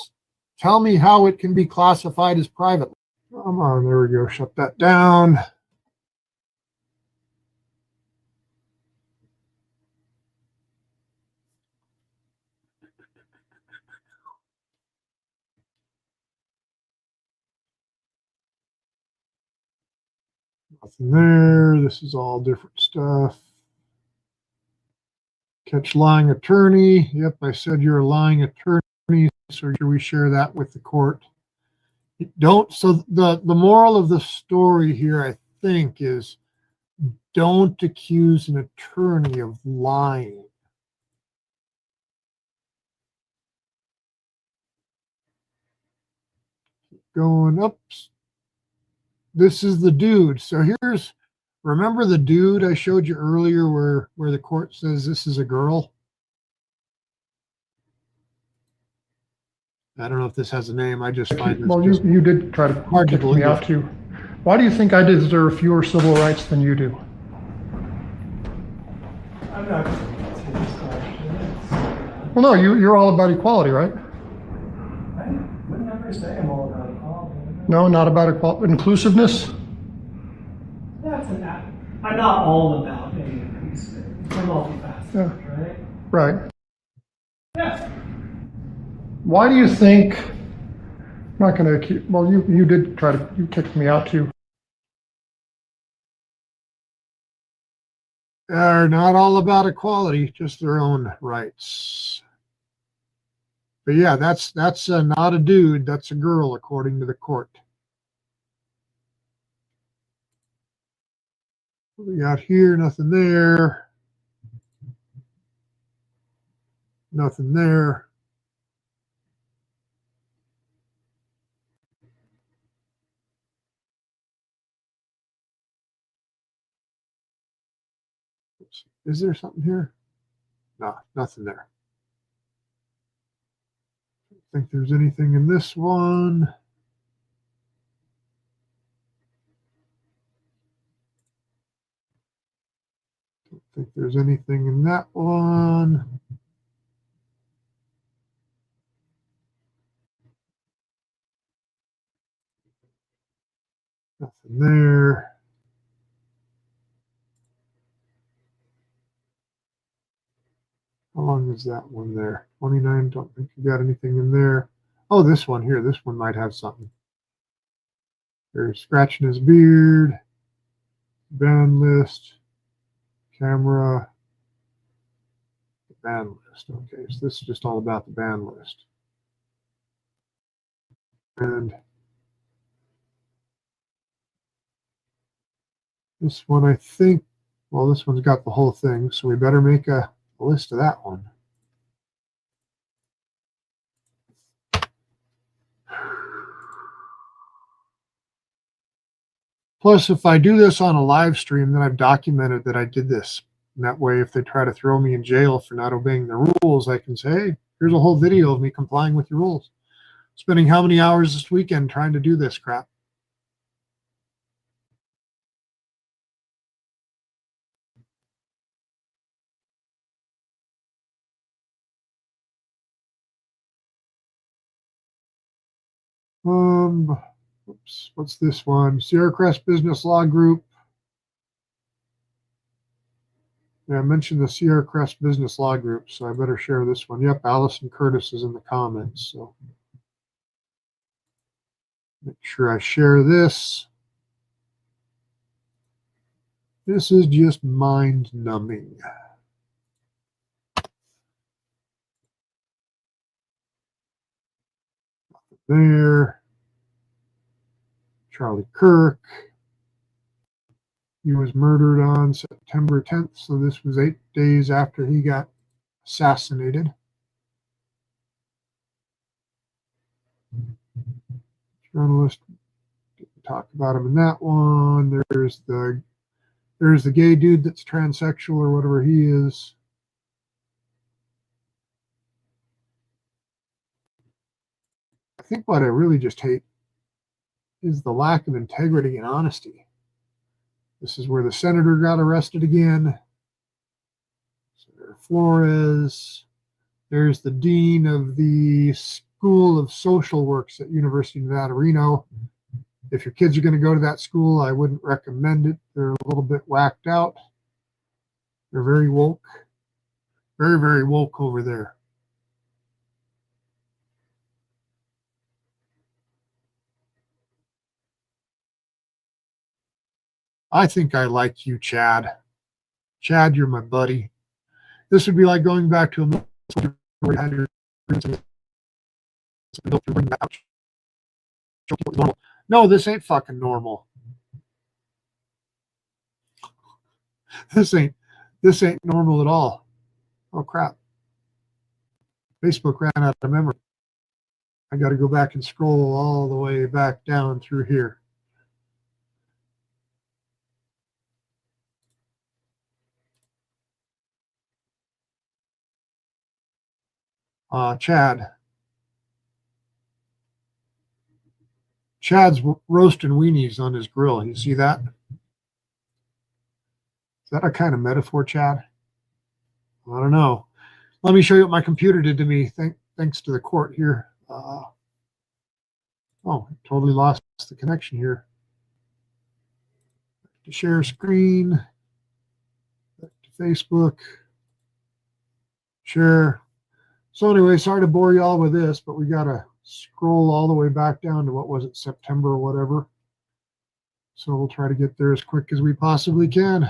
tell me how it can be classified as private. Come on, there we go. Shut that down. Nothing there. This is all different stuff. Catch lying attorney. Yep, I said you're a lying attorney, so we share that with the court. So the moral of the story here, I think, is don't accuse an attorney of lying. Going up. This is the dude. So remember the dude I showed you earlier where the court says this is a girl? I don't know if this has a name. I just find this. Well, you did try to hard to kick me believe. off too. Why do you think I deserve fewer civil rights than you do? I'm not going to answer this question. Well, no, you're all about equality, right? I would never say I'm all about equality. No, not about equality. Inclusiveness? That's an act. I'm not all about being inclusive. I'm multifaceted, right? Right. Yeah. Why do you think, I'm not going to keep, well, you did try to, you kicked me out too. They're not all about equality, just their own rights. But yeah, that's not a dude, that's a girl, according to the court. What we got here? Nothing there. Nothing there. Oops. Is there something here? No, nothing there. Don't think there's anything in this one. Don't think there's anything in that one. Nothing there. How long is that one there? 29. Don't think you got anything in there. Oh, this one here. This one might have something. There's scratching his beard. Band list. Camera. Band list. Okay, so this is just all about the band list. And this one, I think, well, this one's got the whole thing, so we better make a list of that one. Plus, if I do this on a live stream, then I've documented that I did this. And that way, if they try to throw me in jail for not obeying the rules, I can say, hey, here's a whole video of me complying with your rules. Spending how many hours this weekend trying to do this crap? Oops, what's this one? Sierra Crest Business Law Group. Yeah, I mentioned the Sierra Crest Business Law Group, so I better share this one. Yep, Alison Kertis is in the comments, so make sure I share this. This is just mind-numbing. There. Charlie Kirk. He was murdered on September 10th, so this was 8 days after he got assassinated. Journalist, didn't talk about him in that one. There's the gay dude that's transsexual or whatever he is. I think what I really just hate is the lack of integrity and honesty. This is where the senator got arrested again. Senator Flores. There's the dean of the School of Social Works at University of Nevada, Reno. If your kids are going to go to that school, I wouldn't recommend it. They're a little bit whacked out. They're very woke. Very, very woke over there. I think I like you, Chad. Chad, you're my buddy. This would be like going back to a military where you had your normal. No, this ain't fucking normal. This ain't normal at all. Oh crap. Facebook ran out of memory. I got to go back and scroll all the way back down through here. Chad's roasting weenies on his grill. You see that? Is that a kind of metaphor, Chad? I don't know. Let me show you what my computer did to me. Thanks to the court here. Oh, totally lost the connection here. To share screen. Back to Facebook. Share. So anyway, sorry to bore you all with this, but we got to scroll all the way back down to, what was it, September or whatever. So we'll try to get there as quick as we possibly can.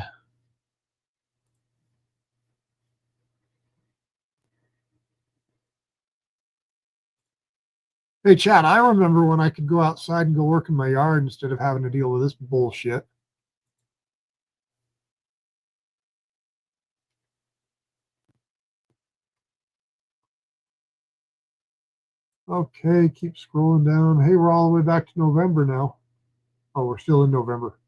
Hey, Chad, I remember when I could go outside and go work in my yard instead of having to deal with this bullshit. Okay, keep scrolling down. Hey, we're all the way back to November now. Oh, we're still in November.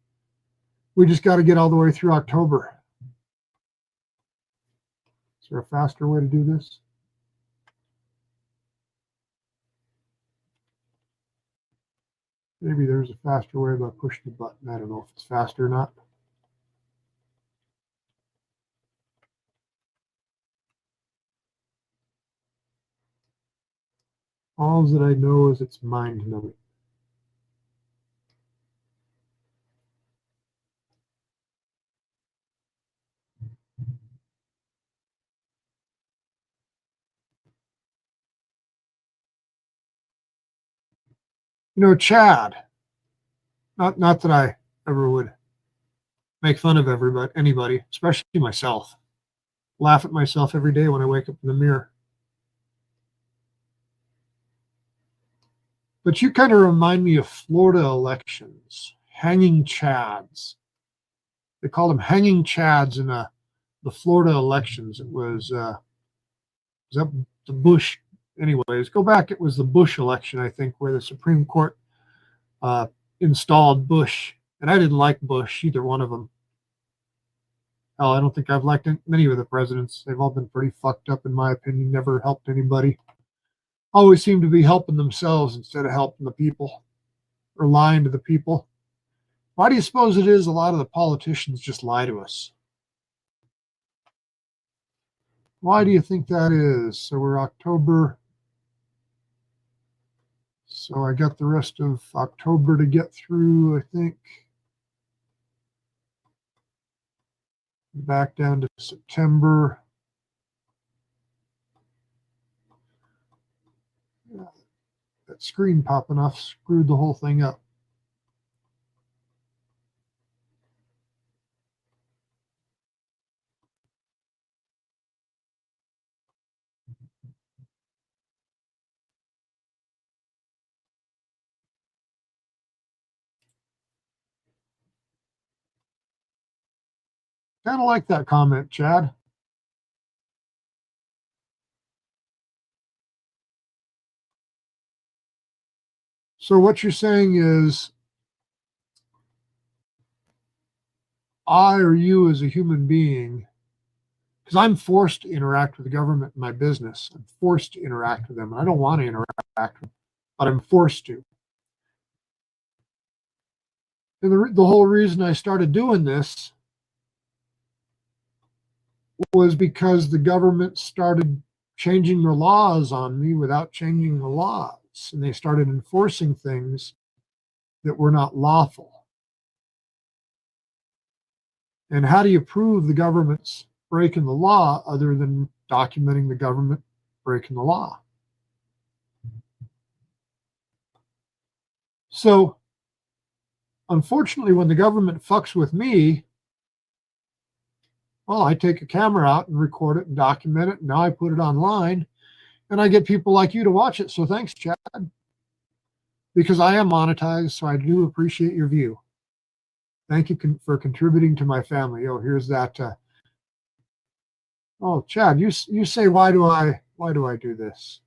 We just got to get all the way through October. Is there a faster way to do this? Maybe there's a faster way by pushing the button. I don't know if it's faster or not. All that I know is it's mind-numbing. You know, Chad, not that I ever would make fun of anybody, especially myself. Laugh at myself every day when I wake up in the mirror. But you kind of remind me of Florida elections, hanging chads. They called them hanging chads in the Florida elections. It was that the Bush, anyways, go back. It was the Bush election, I think, where the Supreme Court installed Bush. And I didn't like Bush, either one of them. Hell, I don't think I've liked many of the presidents. They've all been pretty fucked up, in my opinion, never helped anybody. Always seem to be helping themselves instead of helping the people, or lying to the people. Why do you suppose it is a lot of the politicians just lie to us? Why do you think that is? So we're October. So I got the rest of October to get through, I think. Back down to September. That screen popping off screwed the whole thing up. Kind of like that comment, Chad. So what you're saying is, I or you as a human being, because I'm forced to interact with the government in my business. I'm forced to interact with them. I don't want to interact with them, but I'm forced to. And the whole reason I started doing this was because the government started changing their laws on me without changing the laws. And they started enforcing things that were not lawful. And how do you prove the government's breaking the law other than documenting the government breaking the law? So, unfortunately, when the government fucks with me, well, I take a camera out and record it and document it. And now I put it online and I get people like you to watch it. So thanks, Chad, because I am monetized. So I do appreciate your view. Thank you for contributing to my family. Oh, here's that. Oh, Chad, you say, why do I do this?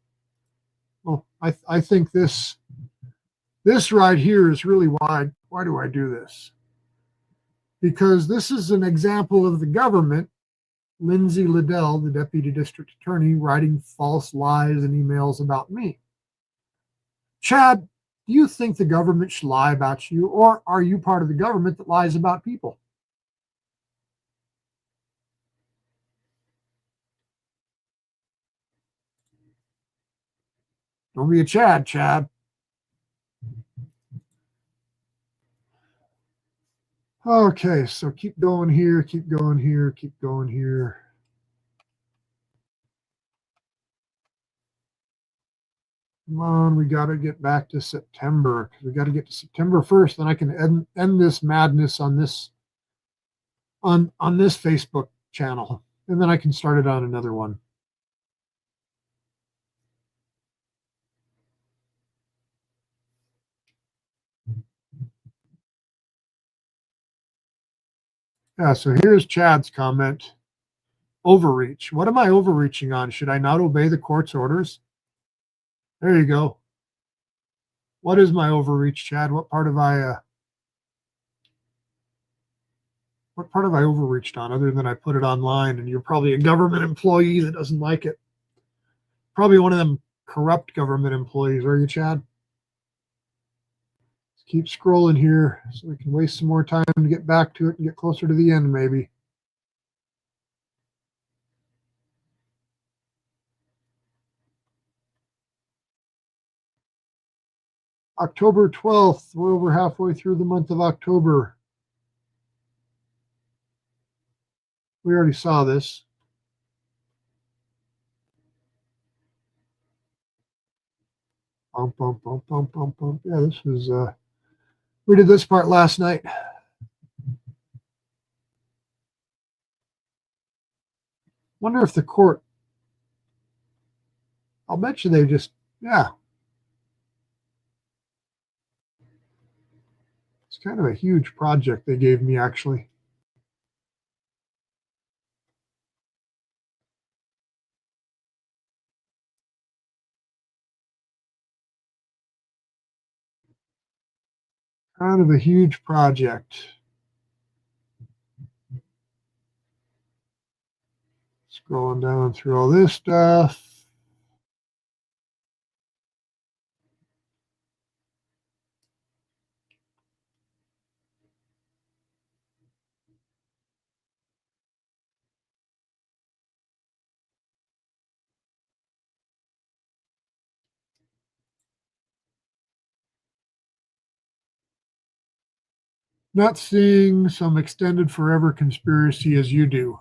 Well, I think this right here is really why do I do this? Because this is an example of the government, Lindsay Liddell, the deputy district attorney, writing false lies and emails about me. Chad, do you think the government should lie about you, or are you part of the government that lies about people? Don't be a Chad, Chad. Okay, so keep going here, keep going here, keep going here. Come on, we got to get back to September, because we got to get to September 1st, then I can end this madness on this on this Facebook channel, and then I can start it on another one. Yeah, so here's Chad's comment. Overreach. What am I overreaching on? Should I not obey the court's orders? There you go. What is my overreach, Chad? What part have I overreached on, other than I put it online and you're probably a government employee that doesn't like it? Probably one of them corrupt government employees, are you, Chad? Let's keep scrolling here so we can waste some more time to get back to it and get closer to the end, maybe. October 12th, we're over halfway through the month of October. We already saw this. Bump, bump, bump, bump, bump, bump. Yeah, this was, we did this part last night. Wonder if the court, I'll bet you they just, yeah. It's kind of a huge project they gave me, actually. Kind of a huge project. Scrolling down through all this stuff. Not seeing some extended forever conspiracy as you do.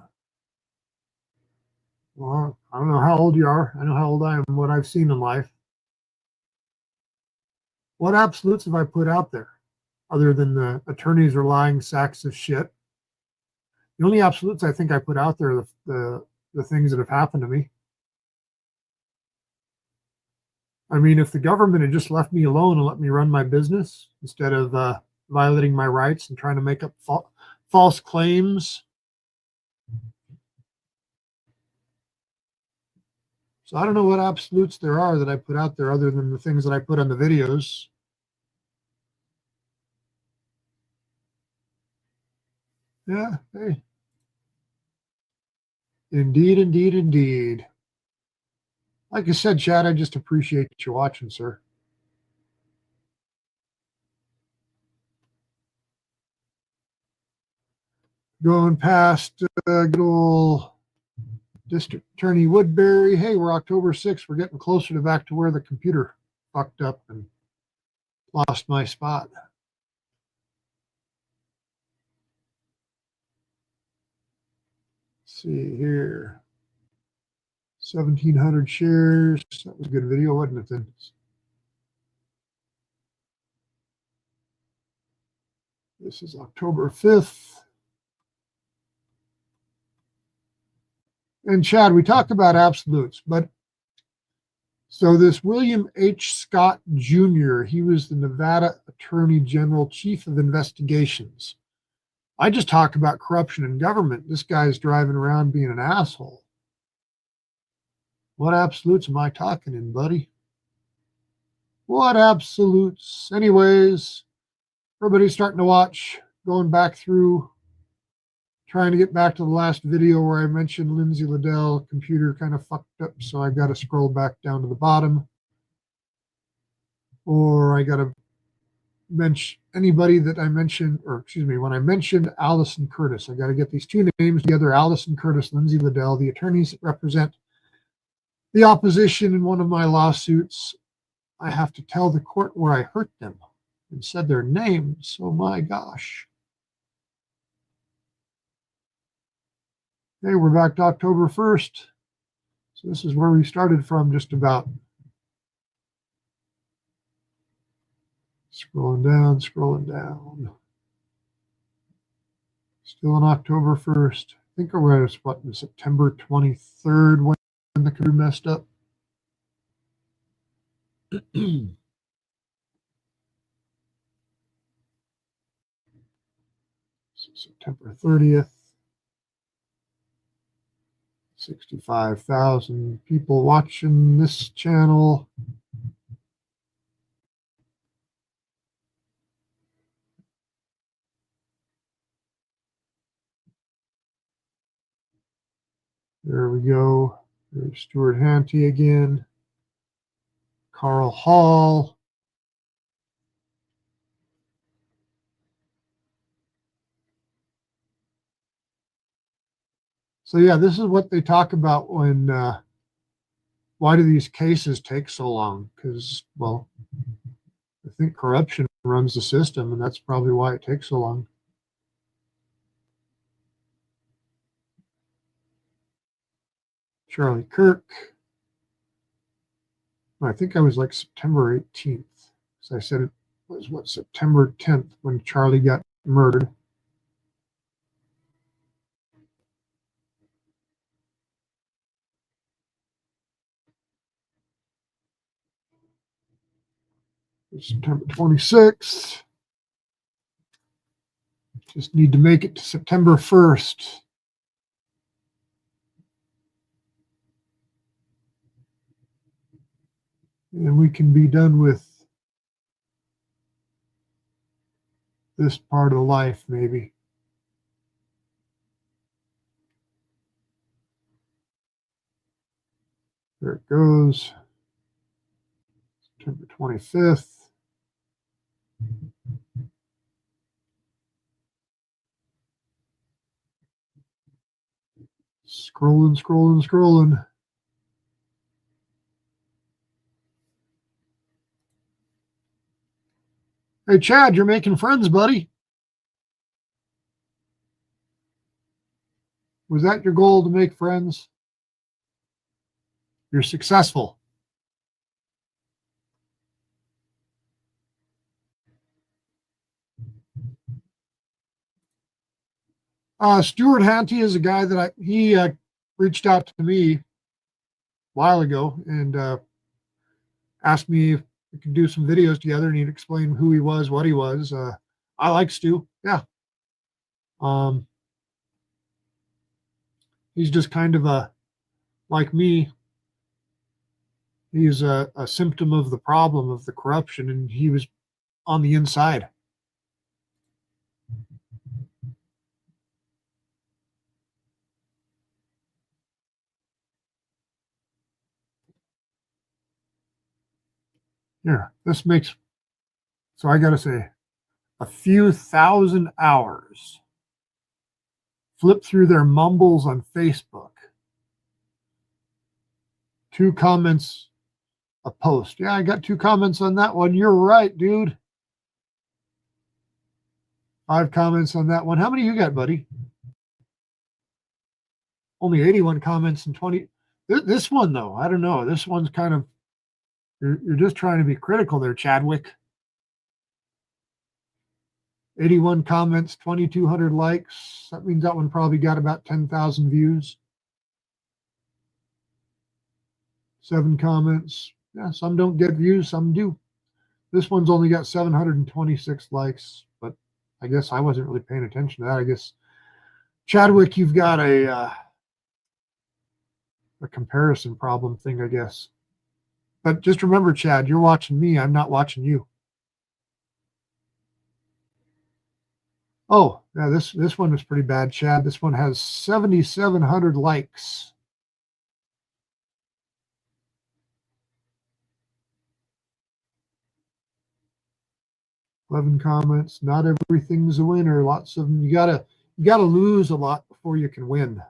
Well, I don't know how old you are. I know how old I am and what I've seen in life. What absolutes have I put out there other than the attorneys are lying sacks of shit? The only absolutes I think I put out there are the things that have happened to me. I mean, if the government had just left me alone and let me run my business instead of violating my rights and trying to make up false claims. So I don't know what absolutes there are that I put out there other than the things that I put on the videos. Yeah, hey. Indeed, indeed, indeed. Like I said, Chad, I just appreciate you watching, sir. Going past good old District Attorney Woodbury. Hey, we're October 6th. We're getting closer to back to where the computer fucked up and lost my spot. Let's see here. 1,700 shares. That was a good video, wasn't it then? This is October 5th. And Chad, we talked about absolutes, but so this William H. Scott Jr., he was the Nevada Attorney General, Chief of Investigations. I just talked about corruption in government. This guy's driving around being an asshole. What absolutes am I talking in, buddy? What absolutes? Anyways, everybody's starting to watch, going back through, trying to get back to the last video where I mentioned Lindsay Liddell. Computer kind of fucked up, so I got to scroll back down to the bottom. Or I got to mention anybody that I mentioned, or excuse me, when I mentioned Alison Kertis, I got to get these two names together, Alison Kertis, Lindsay Liddell, the attorneys that represent the opposition in one of my lawsuits I have to tell the court where I hurt them and said their names. Oh my gosh. Okay, we're back to October 1st. So this is where we started from, just about. Scrolling down, scrolling down. Still on October 1st. I think it was, what, September 23rd when the computer messed up. So September 30th. 65,000 people watching this channel. There we go. There's Stuart Hanty again. Carl Hall. So yeah, this is what they talk about when, why do these cases take so long? Because, well, I think corruption runs the system, and that's probably why it takes so long. Charlie Kirk. I think I was like September 18th. So I said it was, what, September 10th when Charlie got murdered. September 26th. Just need to make it to September 1st. And we can be done with this part of life, maybe. There it goes. September 25th. Scrolling, scrolling, scrolling. Hey, Chad, you're making friends, buddy. Was that your goal, to make friends? You're successful. Stuart Hanty is a guy that he reached out to me a while ago and asked me if we could do some videos together, and he'd explain who he was, what he was. I like Stu. Yeah. He's just kind of like me. He's a symptom of the problem of the corruption, and he was on the inside. Here, this makes, so I got to say, a few thousand hours. Flip through their mumbles on Facebook. 2 comments a post. Yeah, I got 2 comments on that one. You're right, dude. 5 comments on that one. How many you got, buddy? Only 81 comments and 20. This one, though, I don't know. This one's kind of, you're just trying to be critical there, Chadwick. 81 comments, 2,200 likes. That means that one probably got about 10,000 views. 7 comments. Yeah, some don't get views, some do. This one's only got 726 likes, but I guess I wasn't really paying attention to that. I guess, Chadwick, you've got a comparison problem thing, I guess. But just remember, Chad, you're watching me. I'm not watching you. Oh, yeah, this one was pretty bad, Chad. This one has 7,700 likes. "11 comments. Not everything's a winner. Lots of them. You gotta lose a lot before you can win."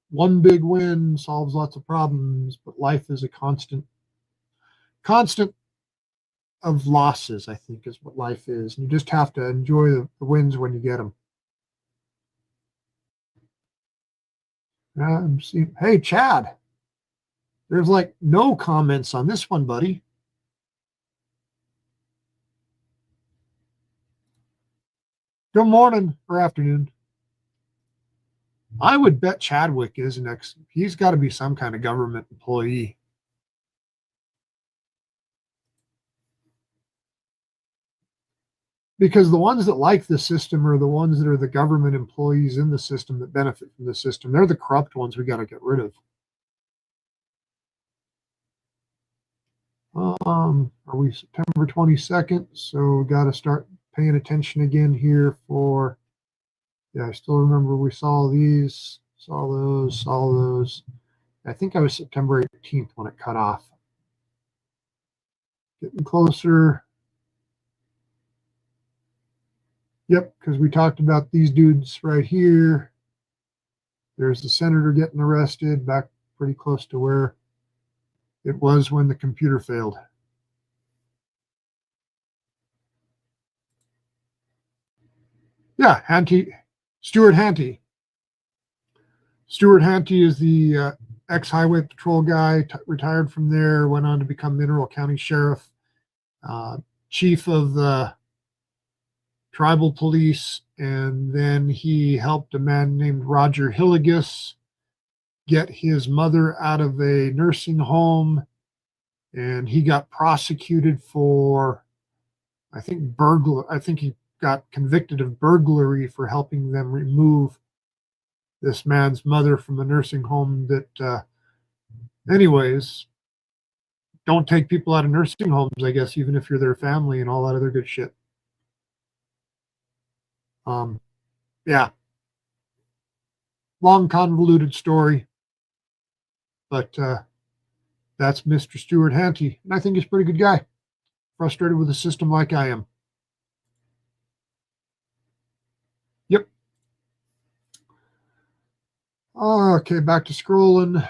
one big win solves lots of problems, but life is a constant of losses, I think, is what life is. And you just have to enjoy the wins when you get them. I'm seeing, hey, Chad, there's like no comments on this one, buddy. Good morning or afternoon. I would bet Chadwick is next. He's got to be some kind of government employee. Because the ones that like the system are the ones that are the government employees in the system that benefit from the system. They're the corrupt ones we got to get rid of. Are we September 22nd? So got to start paying attention again here for, yeah, I still remember we saw these, saw those. I think I was September 18th when it cut off. Getting closer. Yep, because we talked about these dudes right here. There's the senator getting arrested, back pretty close to where it was when the computer failed. Yeah, Stuart Hanty. Stuart Hanty is the ex-highway patrol guy, retired from there, went on to become Mineral County Sheriff, chief of the tribal police, and then he helped a man named Roger Hilligus get his mother out of a nursing home, and he got prosecuted for, I think he got convicted of burglary for helping them remove this man's mother from a nursing home that, anyways, don't take people out of nursing homes, I guess, even if you're their family and all that other good shit. Yeah. Long, convoluted story. But that's Mr. Stuart Hanty. And I think he's a pretty good guy. Frustrated with the system like I am. Yep. Okay, back to scrolling.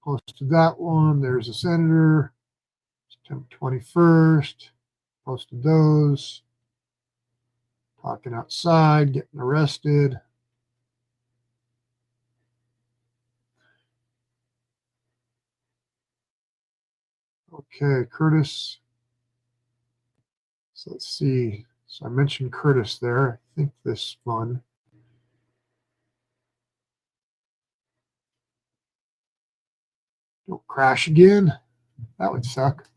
Posted that one. There's a senator. September 21st. Posted those. Talking outside, getting arrested. Okay, Kertis. So let's see. So I mentioned Kertis there. I think this one. Don't crash again. That would suck.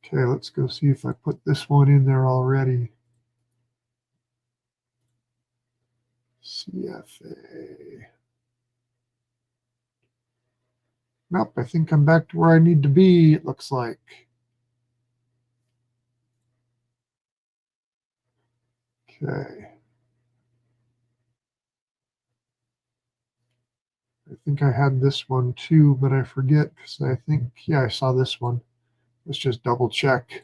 Okay, let's go see if I put this one in there already. CFA. Nope, I think I'm back to where I need to be, it looks like. Okay. I think I had this one too, but I forget because I think, yeah, I saw this one. Let's just double check.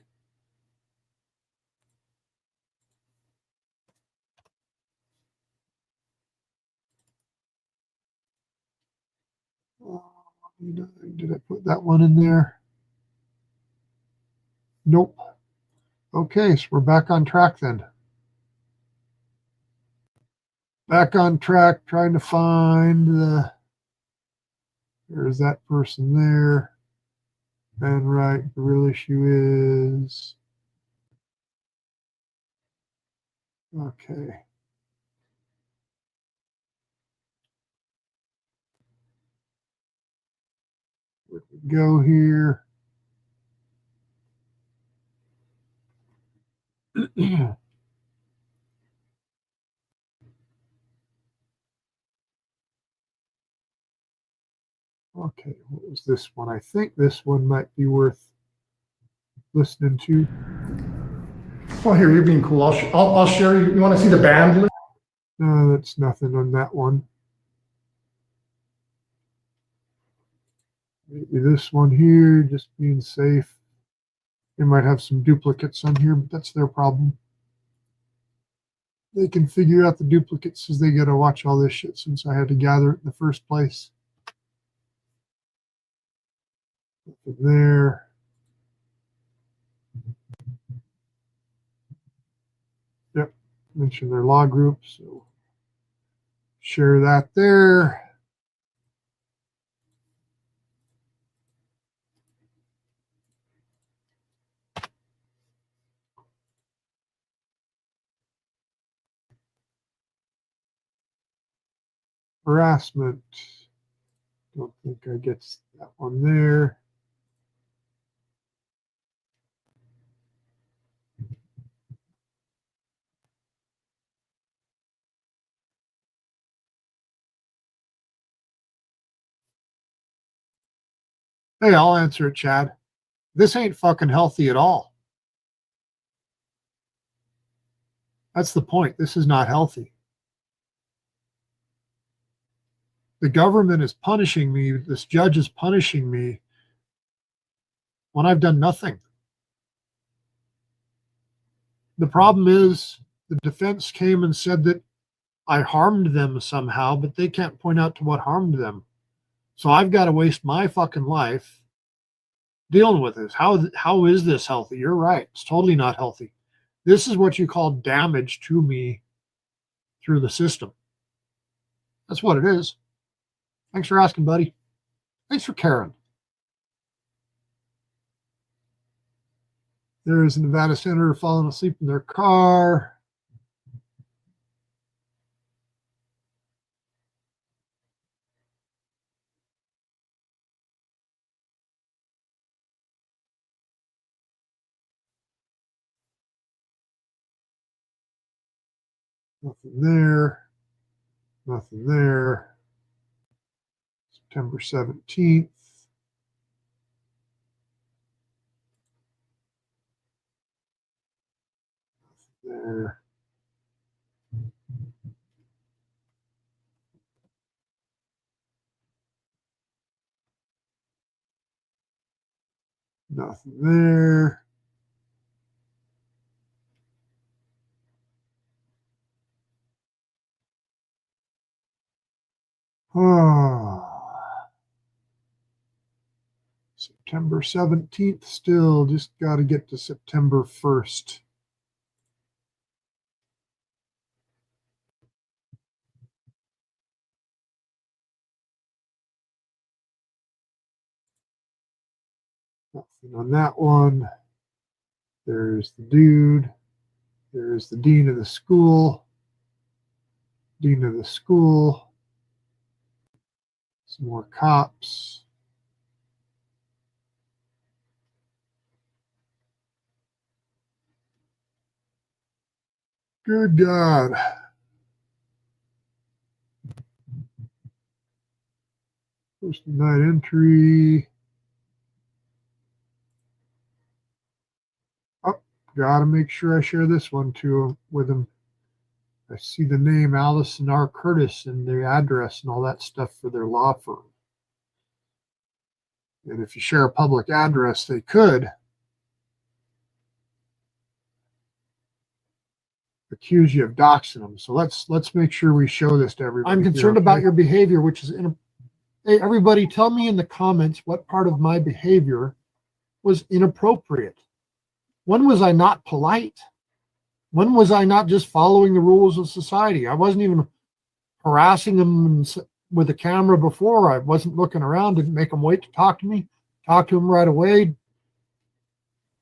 Did I put that one in there? Nope. Okay, so we're back on track then. Back on track, trying to find the, there's that person there. And right, the real issue is, okay. Where we go here? Okay, what was this one? I think this one might be worth listening to. Well, here, you're being cool. I'll share you. You want to see the band list? No, that's nothing on that one. Maybe this one here, just being safe. They might have some duplicates on here, but that's their problem. they can figure out the duplicates as they got to watch all this shit since I had to gather it in the first place. Nothing there. Yep, mention their law group, so share that there. Harassment. Don't think I get that one there. Hey, I'll answer it, Chad. This ain't fucking healthy at all. That's the point. This is not healthy. The government is punishing me. This judge is punishing me when I've done nothing. The problem is the defense came and said that I harmed them somehow, but they can't point out to what harmed them. So I've got to waste my fucking life dealing with this. How is this healthy? You're right. It's totally not healthy. This is what you call damage to me through the system. That's what it is. Thanks for asking, buddy. Thanks for caring. There is a Nevada senator falling asleep in their car. Nothing there. Nothing there. September 17th. There. Nothing there. Oh. September 17th still. Just got to get to September 1st. Nothing on that one. There's the dude. There's the dean of the school. Dean of the school. Some more cops. Good God. Post night entry. Oh, gotta make sure I share this one too with him. I see the name Alison R. Kertis and the address and all that stuff for their law firm. And if you share a public address, they could accuse you of doxing them. So let's make sure we show this to everybody. I'm concerned about your behavior, which is hey, everybody, tell me in the comments what part of my behavior was inappropriate. When was I not polite? When was I not just following the rules of society? I wasn't even harassing them with a camera before. I wasn't looking around to make them wait to talk to me. Talk to them right away.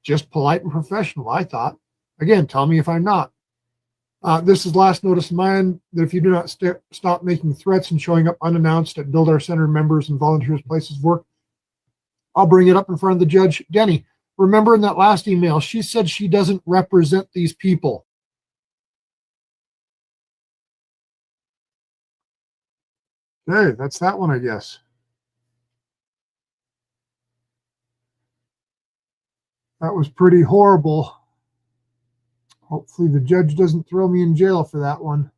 Just polite and professional, I thought. Again, tell me if I'm not. This is last notice of mine that if you do not stop making threats and showing up unannounced at Build Our Center members and volunteers places of work, I'll bring it up in front of the judge. Denny, remember in that last email, she said she doesn't represent these people. Okay, that's that one, I guess. That was pretty horrible. Hopefully the judge doesn't throw me in jail for that one.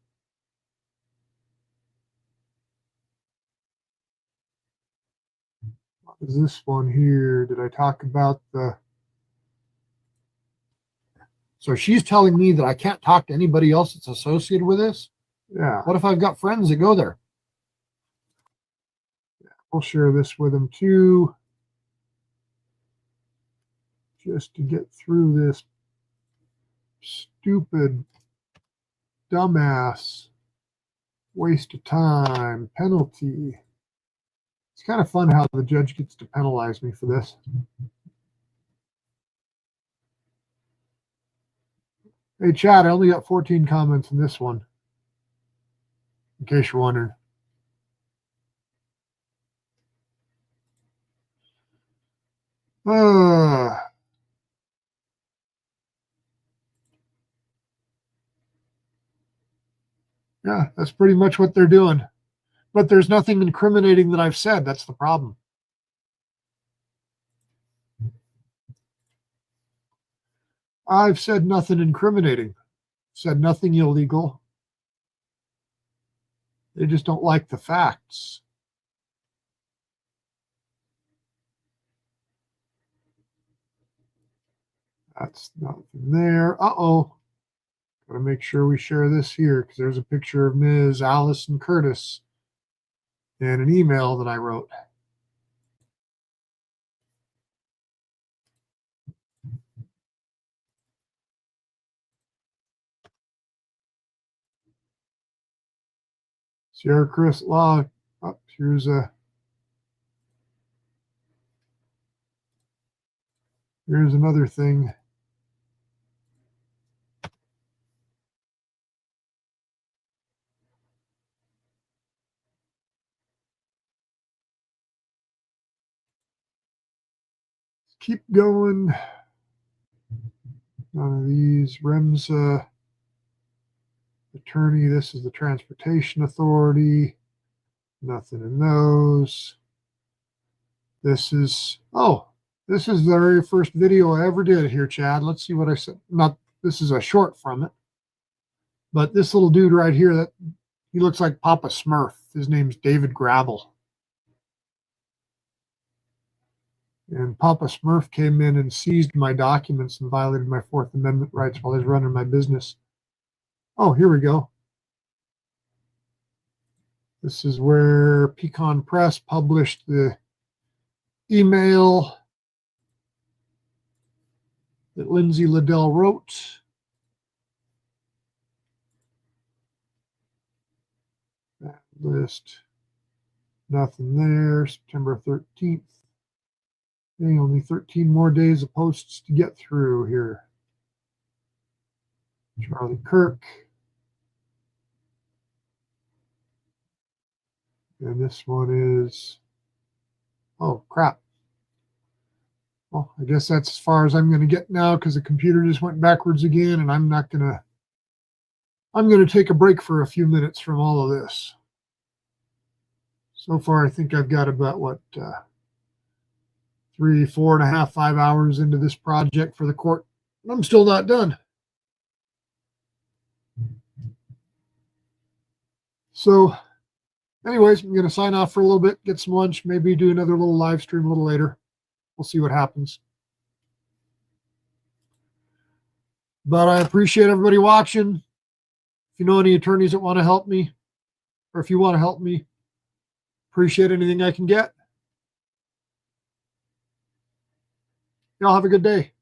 What is this one here? Did I talk about the So she's telling me that I can't talk to anybody else that's associated with this. Yeah. What if I've got friends that go there? We'll share this with them too. Just to get through this stupid, dumbass waste of time penalty. It's kind of fun how the judge gets to penalize me for this. Hey, Chad, I only got 14 comments in this one, in case you're wondering. Yeah, that's pretty much what they're doing. But there's nothing incriminating that I've said. That's the problem. I've said nothing incriminating, said nothing illegal. They just don't like the facts. That's nothing there. Uh-oh. Got to make sure we share this here because there's a picture of Ms. Alison Kertis and an email that I wrote. Sierra Crest Law. Oh, here's another thing. Keep going. None of these. REMSA attorney. This is the Transportation Authority. Nothing in those. This is the very first video I ever did here, Chad. Let's see what I said. This is a short from it. But this little dude right here, he looks like Papa Smurf. His name's David Grabble. And Papa Smurf came in and seized my documents and violated my Fourth Amendment rights while I was running my business. Oh, here we go. This is where Pecan Press published the email that Lindsay Liddell wrote. That list, nothing there. September 13th. Only 13 more days of posts to get through here. Charlie Kirk. And this one is, oh, crap. Well, I guess that's as far as I'm going to get now because the computer just went backwards again, and I'm going to take a break for a few minutes from all of this. So far, I think I've got about, 3, 4.5, 5 hours into this project for the court. I'm still not done. So anyways, I'm going to sign off for a little bit, get some lunch, maybe do another little live stream a little later. We'll see what happens. But I appreciate everybody watching. If you know any attorneys that want to help me, or if you want to help me, appreciate anything I can get. Y'all have a good day.